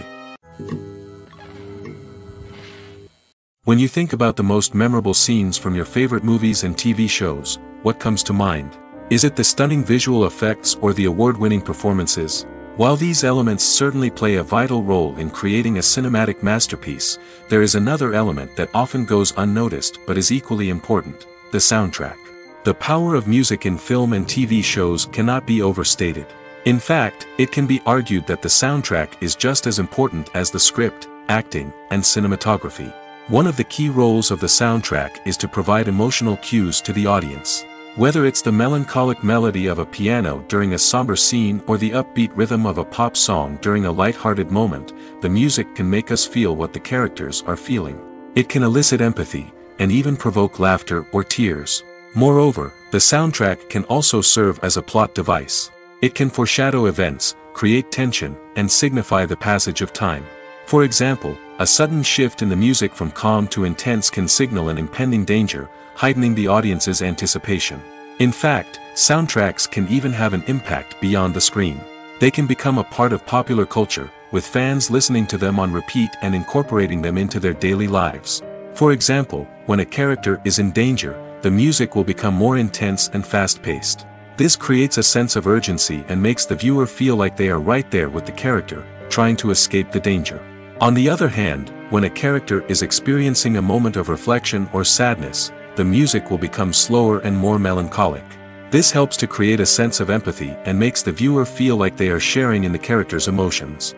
When you think about the most memorable scenes from your favorite movies and TV shows, what comes to mind? Is it the stunning visual effects or the award-winning performances? While these elements certainly play a vital role in creating a cinematic masterpiece, there is another element that often goes unnoticed but is equally important: the soundtrack. The power of music in film and TV shows cannot be overstated. In fact, it can be argued that the soundtrack is just as important as the script, acting, and cinematography. One of the key roles of the soundtrack is to provide emotional cues to the audience. Whether it's the melancholic melody of a piano during a somber scene or the upbeat rhythm of a pop song during a light-hearted moment, the music can make us feel what the characters are feeling. It can elicit empathy, and even provoke laughter or tears. Moreover, the soundtrack can also serve as a plot device. It can foreshadow events, create tension, and signify the passage of time. For example, a sudden shift in the music from calm to intense can signal an impending danger, heightening the audience's anticipation. In fact, soundtracks can even have an impact beyond the screen. They can become a part of popular culture, with fans listening to them on repeat and incorporating them into their daily lives. For example, when a character is in danger, the music will become more intense and fast-paced. This creates a sense of urgency and makes the viewer feel like they are right there with the character, trying to escape the danger. On the other hand, when a character is experiencing a moment of reflection or sadness, the music will become slower and more melancholic. This helps to create a sense of empathy and makes the viewer feel like they are sharing in the character's emotions.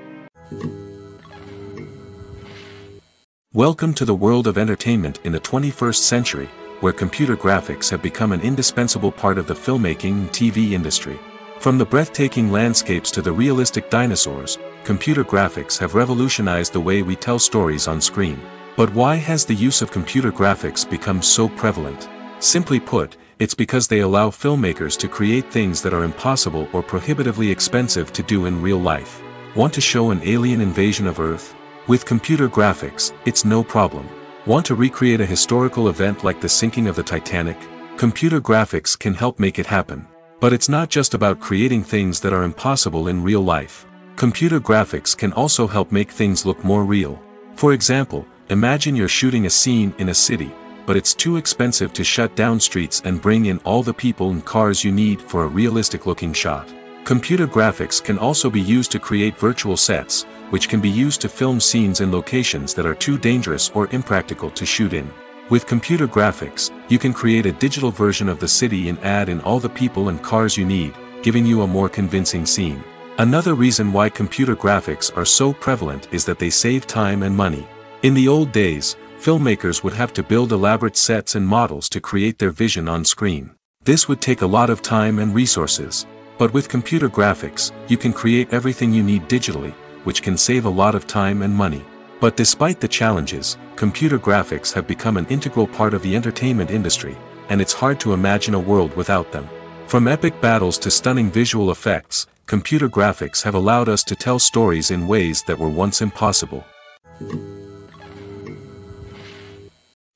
Welcome to the world of entertainment in the 21st century, where computer graphics have become an indispensable part of the filmmaking and TV industry. From the breathtaking landscapes to the realistic dinosaurs, computer graphics have revolutionized the way we tell stories on screen. But why has the use of computer graphics become so prevalent? Simply put, it's because they allow filmmakers to create things that are impossible or prohibitively expensive to do in real life. Want to show an alien invasion of Earth? With computer graphics, it's no problem. Want to recreate a historical event like the sinking of the Titanic? Computer graphics can help make it happen. But it's not just about creating things that are impossible in real life. Computer graphics can also help make things look more real. For example, imagine you're shooting a scene in a city, but it's too expensive to shut down streets and bring in all the people and cars you need for a realistic-looking shot. Computer graphics can also be used to create virtual sets, which can be used to film scenes in locations that are too dangerous or impractical to shoot in. With computer graphics, you can create a digital version of the city and add in all the people and cars you need, giving you a more convincing scene. Another reason why computer graphics are so prevalent is that they save time and money. In the old days, filmmakers would have to build elaborate sets and models to create their vision on screen. This would take a lot of time and resources. But with computer graphics, you can create everything you need digitally, which can save a lot of time and money. But despite the challenges, computer graphics have become an integral part of the entertainment industry, and it's hard to imagine a world without them. From epic battles to stunning visual effects, computer graphics have allowed us to tell stories in ways that were once impossible.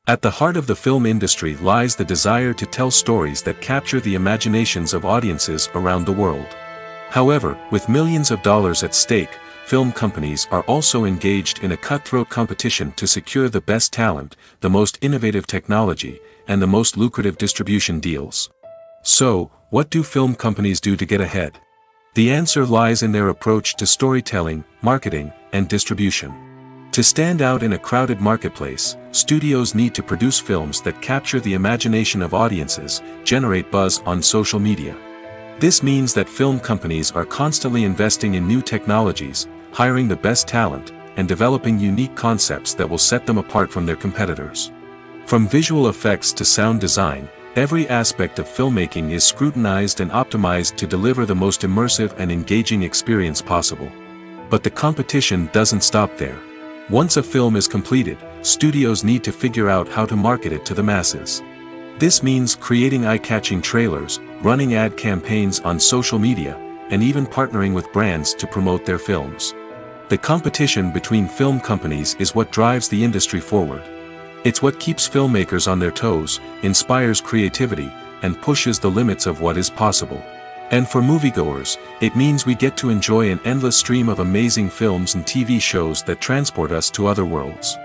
At the heart of the film industry lies the desire to tell stories that capture the imaginations of audiences around the world. However, with millions of dollars at stake, film companies are also engaged in a cutthroat competition to secure the best talent, the most innovative technology, and the most lucrative distribution deals. So, what do film companies do to get ahead? The answer lies in their approach to storytelling, marketing, and distribution. To stand out in a crowded marketplace, studios need to produce films that capture the imagination of audiences, generate buzz on social media. This means that film companies are constantly investing in new technologies, hiring the best talent, and developing unique concepts that will set them apart from their competitors. From visual effects to sound design, every aspect of filmmaking is scrutinized and optimized to deliver the most immersive and engaging experience possible. But the competition doesn't stop there. Once a film is completed, studios need to figure out how to market it to the masses. This means creating eye-catching trailers, running ad campaigns on social media, and even partnering with brands to promote their films. The competition between film companies is what drives the industry forward. It's what keeps filmmakers on their toes, inspires creativity, and pushes the limits of what is possible. And for moviegoers, it means we get to enjoy an endless stream of amazing films and TV shows that transport us to other worlds.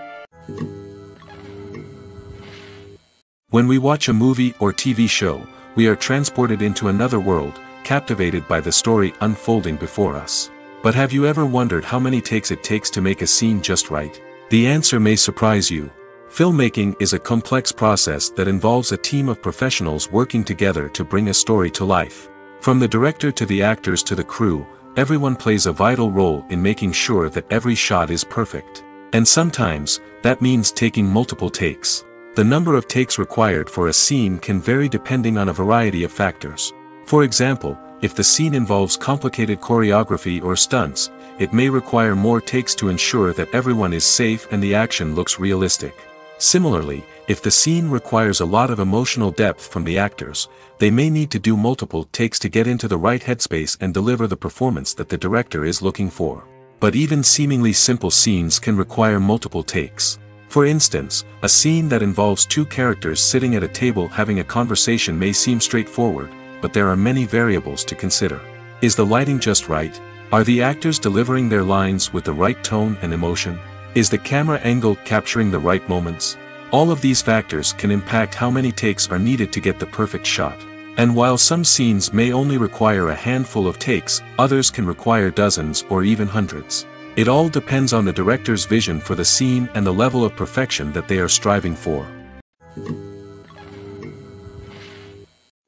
When we watch a movie or TV show, we are transported into another world, captivated by the story unfolding before us. But have you ever wondered how many takes it takes to make a scene just right? The answer may surprise you. Filmmaking is a complex process that involves a team of professionals working together to bring a story to life. From the director to the actors to the crew, everyone plays a vital role in making sure that every shot is perfect. And sometimes, that means taking multiple takes. The number of takes required for a scene can vary depending on a variety of factors. For example, if the scene involves complicated choreography or stunts, it may require more takes to ensure that everyone is safe and the action looks realistic. Similarly, if the scene requires a lot of emotional depth from the actors, they may need to do multiple takes to get into the right headspace and deliver the performance that the director is looking for. But even seemingly simple scenes can require multiple takes. For instance, a scene that involves two characters sitting at a table having a conversation may seem straightforward, but there are many variables to consider. Is the lighting just right? Are the actors delivering their lines with the right tone and emotion? Is the camera angle capturing the right moments? All of these factors can impact how many takes are needed to get the perfect shot. And while some scenes may only require a handful of takes, others can require dozens or even hundreds. It all depends on the director's vision for the scene and the level of perfection that they are striving for.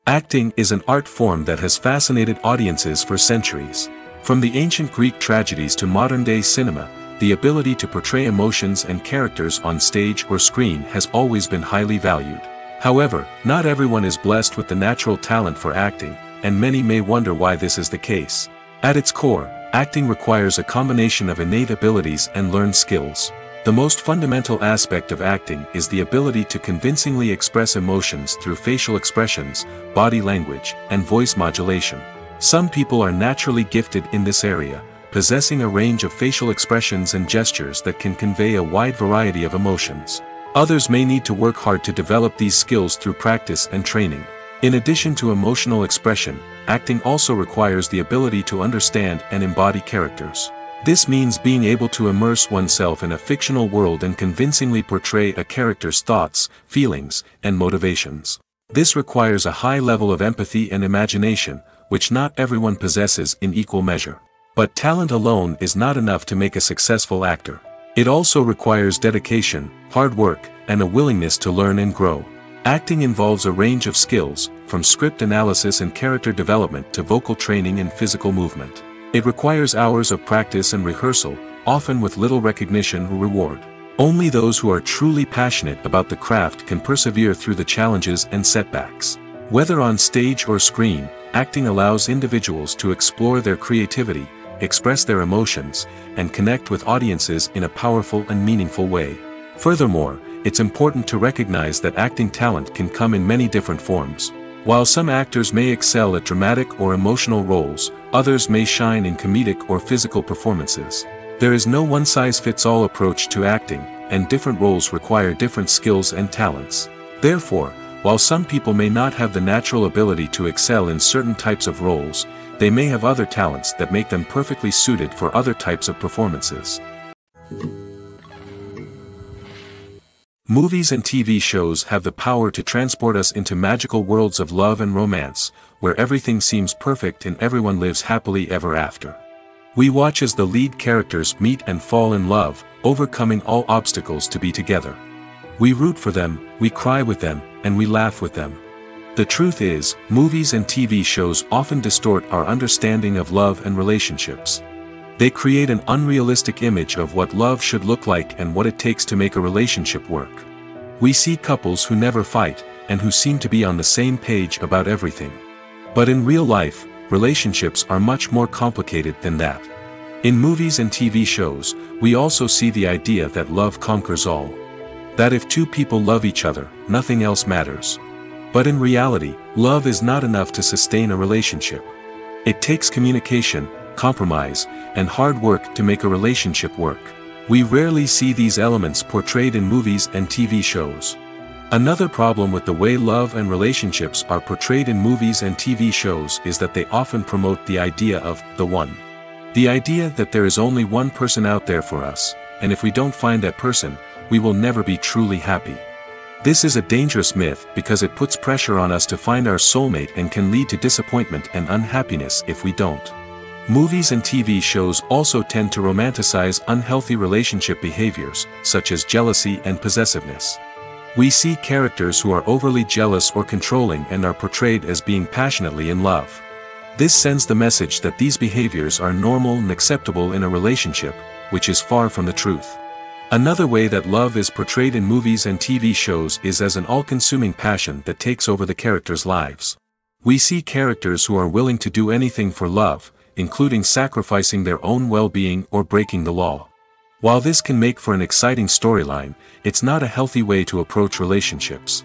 Acting is an art form that has fascinated audiences for centuries. From the ancient Greek tragedies to modern-day cinema, the ability to portray emotions and characters on stage or screen has always been highly valued. However, not everyone is blessed with the natural talent for acting, and many may wonder why this is the case. At its core, Acting requires a combination of innate abilities and learned skills. The most fundamental aspect of acting is the ability to convincingly express emotions through facial expressions, body language, and voice modulation. Some people are naturally gifted in this area, possessing a range of facial expressions and gestures that can convey a wide variety of emotions. Others may need to work hard to develop these skills through practice and training. In addition to emotional expression, acting also requires the ability to understand and embody characters. This means being able to immerse oneself in a fictional world and convincingly portray a character's thoughts, feelings, and motivations. This requires a high level of empathy and imagination, which not everyone possesses in equal measure. But talent alone is not enough to make a successful actor. It also requires dedication, hard work, and a willingness to learn and grow. Acting involves a range of skills, from script analysis and character development to vocal training and physical movement. It requires hours of practice and rehearsal, often with little recognition or reward. Only those who are truly passionate about the craft can persevere through the challenges and setbacks. Whether on stage or screen, acting allows individuals to explore their creativity, express their emotions, and connect with audiences in a powerful and meaningful way. Furthermore, it's important to recognize that acting talent can come in many different forms. While some actors may excel at dramatic or emotional roles, others may shine in comedic or physical performances. There is no one-size-fits-all approach to acting, and different roles require different skills and talents. Therefore, while some people may not have the natural ability to excel in certain types of roles, they may have other talents that make them perfectly suited for other types of performances. Movies and TV shows have the power to transport us into magical worlds of love and romance, where everything seems perfect and everyone lives happily ever after. We watch as the lead characters meet and fall in love, overcoming all obstacles to be together. We root for them, we cry with them, and we laugh with them. The truth is, movies and TV shows often distort our understanding of love and relationships. They create an unrealistic image of what love should look like and what it takes to make a relationship work. We see couples who never fight, and who seem to be on the same page about everything. But in real life, relationships are much more complicated than that. In movies and TV shows, we also see the idea that love conquers all. That if two people love each other, nothing else matters. But in reality, love is not enough to sustain a relationship. It takes communication, compromise, and hard work to make a relationship work. We rarely see these elements portrayed in movies and TV shows. Another problem with the way love and relationships are portrayed in movies and TV shows is that they often promote the idea of the one. The idea that there is only one person out there for us, and if we don't find that person, we will never be truly happy. This is a dangerous myth because it puts pressure on us to find our soulmate and can lead to disappointment and unhappiness if we don't. Movies and TV shows also tend to romanticize unhealthy relationship behaviors, such as jealousy and possessiveness. We see characters who are overly jealous or controlling and are portrayed as being passionately in love. This sends the message that these behaviors are normal and acceptable in a relationship, which is far from the truth. Another way that love is portrayed in movies and TV shows is as an all-consuming passion that takes over the characters' lives. We see characters who are willing to do anything for love, including sacrificing their own well-being or breaking the law. While this can make for an exciting storyline, it's not a healthy way to approach relationships.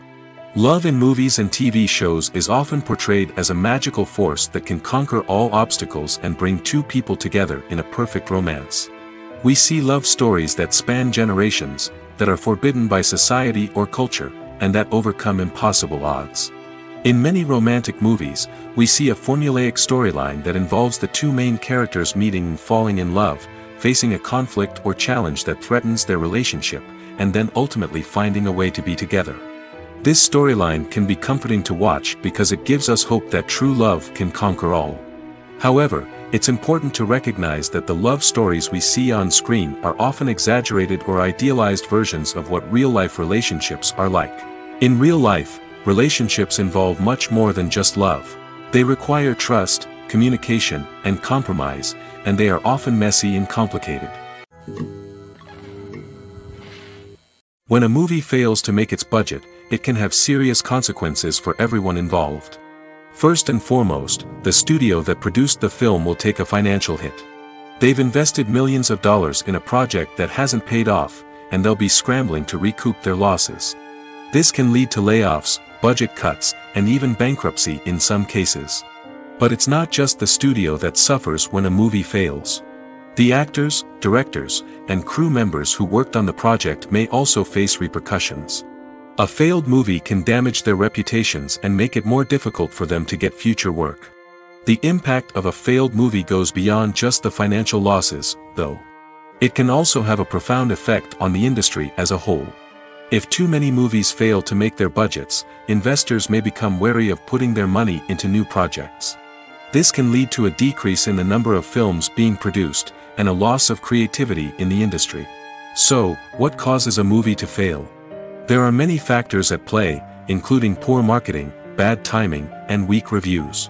Love in movies and TV shows is often portrayed as a magical force that can conquer all obstacles and bring two people together in a perfect romance. We see love stories that span generations, that are forbidden by society or culture, and that overcome impossible odds. In many romantic movies, we see a formulaic storyline that involves the two main characters meeting and falling in love, facing a conflict or challenge that threatens their relationship, and then ultimately finding a way to be together. This storyline can be comforting to watch because it gives us hope that true love can conquer all. However, it's important to recognize that the love stories we see on screen are often exaggerated or idealized versions of what real-life relationships are like. In real life, relationships involve much more than just love. They require trust, communication, and compromise, and they are often messy and complicated. When a movie fails to make its budget, it can have serious consequences for everyone involved. First and foremost, the studio that produced the film will take a financial hit. They've invested millions of dollars in a project that hasn't paid off, and they'll be scrambling to recoup their losses. This can lead to layoffs, budget cuts, and even bankruptcy in some cases. But it's not just the studio that suffers when a movie fails. The actors, directors, and crew members who worked on the project may also face repercussions. A failed movie can damage their reputations and make it more difficult for them to get future work. The impact of a failed movie goes beyond just the financial losses, though. It can also have a profound effect on the industry as a whole. If too many movies fail to make their budgets, investors may become wary of putting their money into new projects. This can lead to a decrease in the number of films being produced, and a loss of creativity in the industry. So, what causes a movie to fail? There are many factors at play, including poor marketing, bad timing, and weak reviews.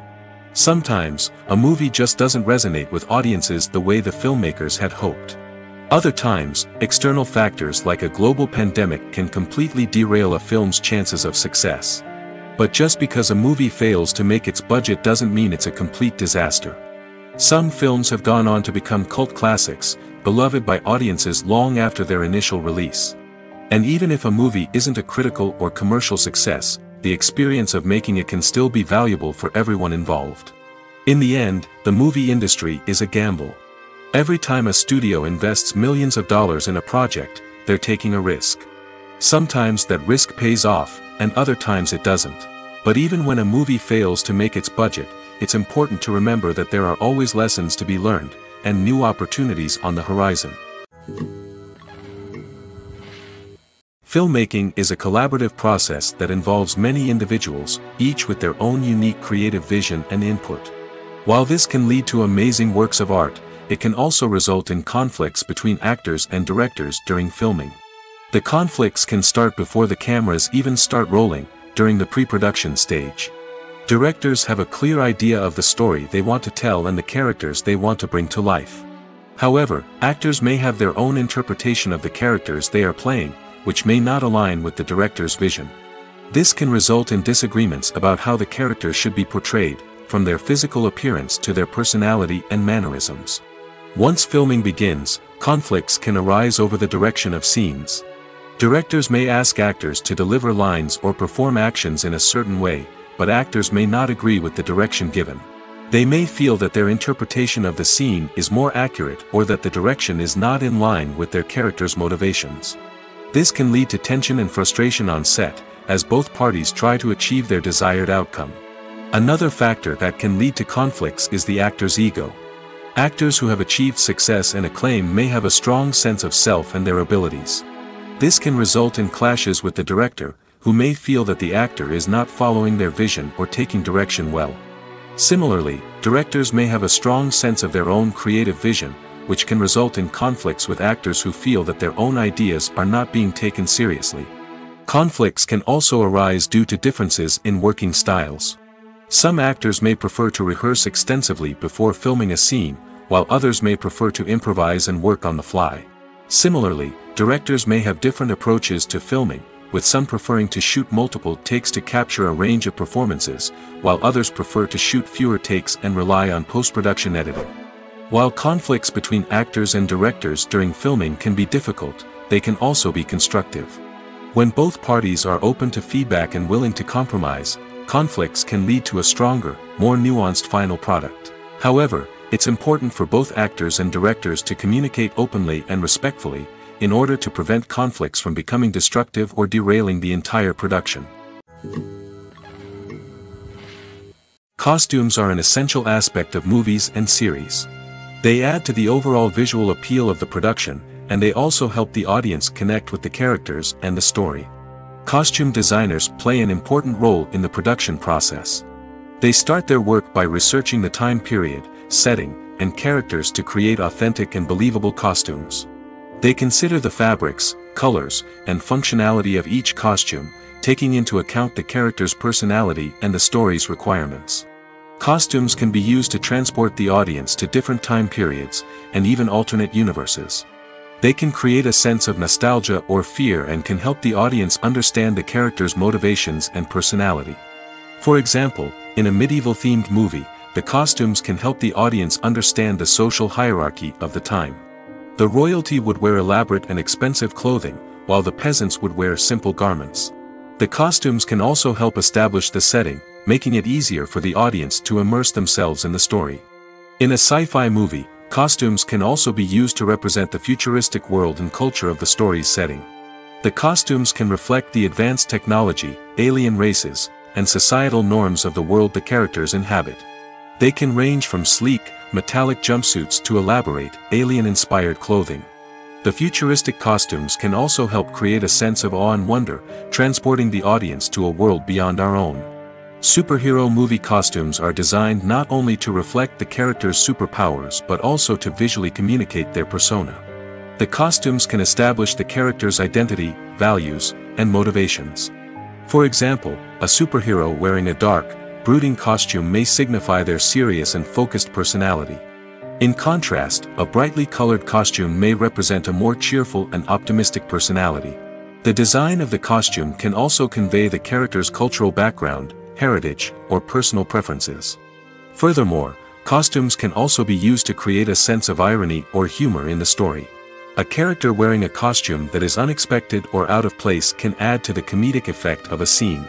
Sometimes, a movie just doesn't resonate with audiences the way the filmmakers had hoped. Other times, external factors like a global pandemic can completely derail a film's chances of success. But just because a movie fails to make its budget doesn't mean it's a complete disaster. Some films have gone on to become cult classics, beloved by audiences long after their initial release. And even if a movie isn't a critical or commercial success, the experience of making it can still be valuable for everyone involved. In the end, the movie industry is a gamble. Every time a studio invests millions of dollars in a project, they're taking a risk. Sometimes that risk pays off, and other times it doesn't. But even when a movie fails to make its budget, it's important to remember that there are always lessons to be learned, and new opportunities on the horizon. Filmmaking is a collaborative process that involves many individuals, each with their own unique creative vision and input. While this can lead to amazing works of art, it can also result in conflicts between actors and directors during filming. The conflicts can start before the cameras even start rolling, during the pre-production stage. Directors have a clear idea of the story they want to tell and the characters they want to bring to life. However, actors may have their own interpretation of the characters they are playing, which may not align with the director's vision. This can result in disagreements about how the characters should be portrayed, from their physical appearance to their personality and mannerisms. Once filming begins, conflicts can arise over the direction of scenes. Directors may ask actors to deliver lines or perform actions in a certain way, but actors may not agree with the direction given. They may feel that their interpretation of the scene is more accurate or that the direction is not in line with their character's motivations. This can lead to tension and frustration on set, as both parties try to achieve their desired outcome. Another factor that can lead to conflicts is the actor's ego. Actors who have achieved success and acclaim may have a strong sense of self and their abilities. This can result in clashes with the director, who may feel that the actor is not following their vision or taking direction well. Similarly, directors may have a strong sense of their own creative vision, which can result in conflicts with actors who feel that their own ideas are not being taken seriously. Conflicts can also arise due to differences in working styles. Some actors may prefer to rehearse extensively before filming a scene, while others may prefer to improvise and work on the fly. Similarly, directors may have different approaches to filming, with some preferring to shoot multiple takes to capture a range of performances, while others prefer to shoot fewer takes and rely on post-production editing. While conflicts between actors and directors during filming can be difficult, they can also be constructive. When both parties are open to feedback and willing to compromise, conflicts can lead to a stronger, more nuanced final product. However, it's important for both actors and directors to communicate openly and respectfully, in order to prevent conflicts from becoming destructive or derailing the entire production. Costumes are an essential aspect of movies and series. They add to the overall visual appeal of the production, and they also help the audience connect with the characters and the story. Costume designers play an important role in the production process. They start their work by researching the time period, setting, and characters to create authentic and believable costumes. They consider the fabrics, colors, and functionality of each costume, taking into account the character's personality and the story's requirements. Costumes can be used to transport the audience to different time periods, and even alternate universes. They can create a sense of nostalgia or fear and can help the audience understand the character's motivations and personality. For example, in a medieval-themed movie, the costumes can help the audience understand the social hierarchy of the time. The royalty would wear elaborate and expensive clothing, while the peasants would wear simple garments. The costumes can also help establish the setting, making it easier for the audience to immerse themselves in the story. In a sci-fi movie, costumes can also be used to represent the futuristic world and culture of the story's setting. The costumes can reflect the advanced technology, alien races, and societal norms of the world the characters inhabit. They can range from sleek, metallic jumpsuits to elaborate, alien-inspired clothing. The futuristic costumes can also help create a sense of awe and wonder, transporting the audience to a world beyond our own. Superhero movie costumes are designed not only to reflect the character's superpowers but also to visually communicate their persona. The costumes can establish the character's identity, values, and motivations. For example, a superhero wearing a dark, brooding costume may signify their serious and focused personality. In contrast, a brightly colored costume may represent a more cheerful and optimistic personality. The design of the costume can also convey the character's cultural background, heritage, or personal preferences. Furthermore, costumes can also be used to create a sense of irony or humor in the story. A character wearing a costume that is unexpected or out of place can add to the comedic effect of a scene.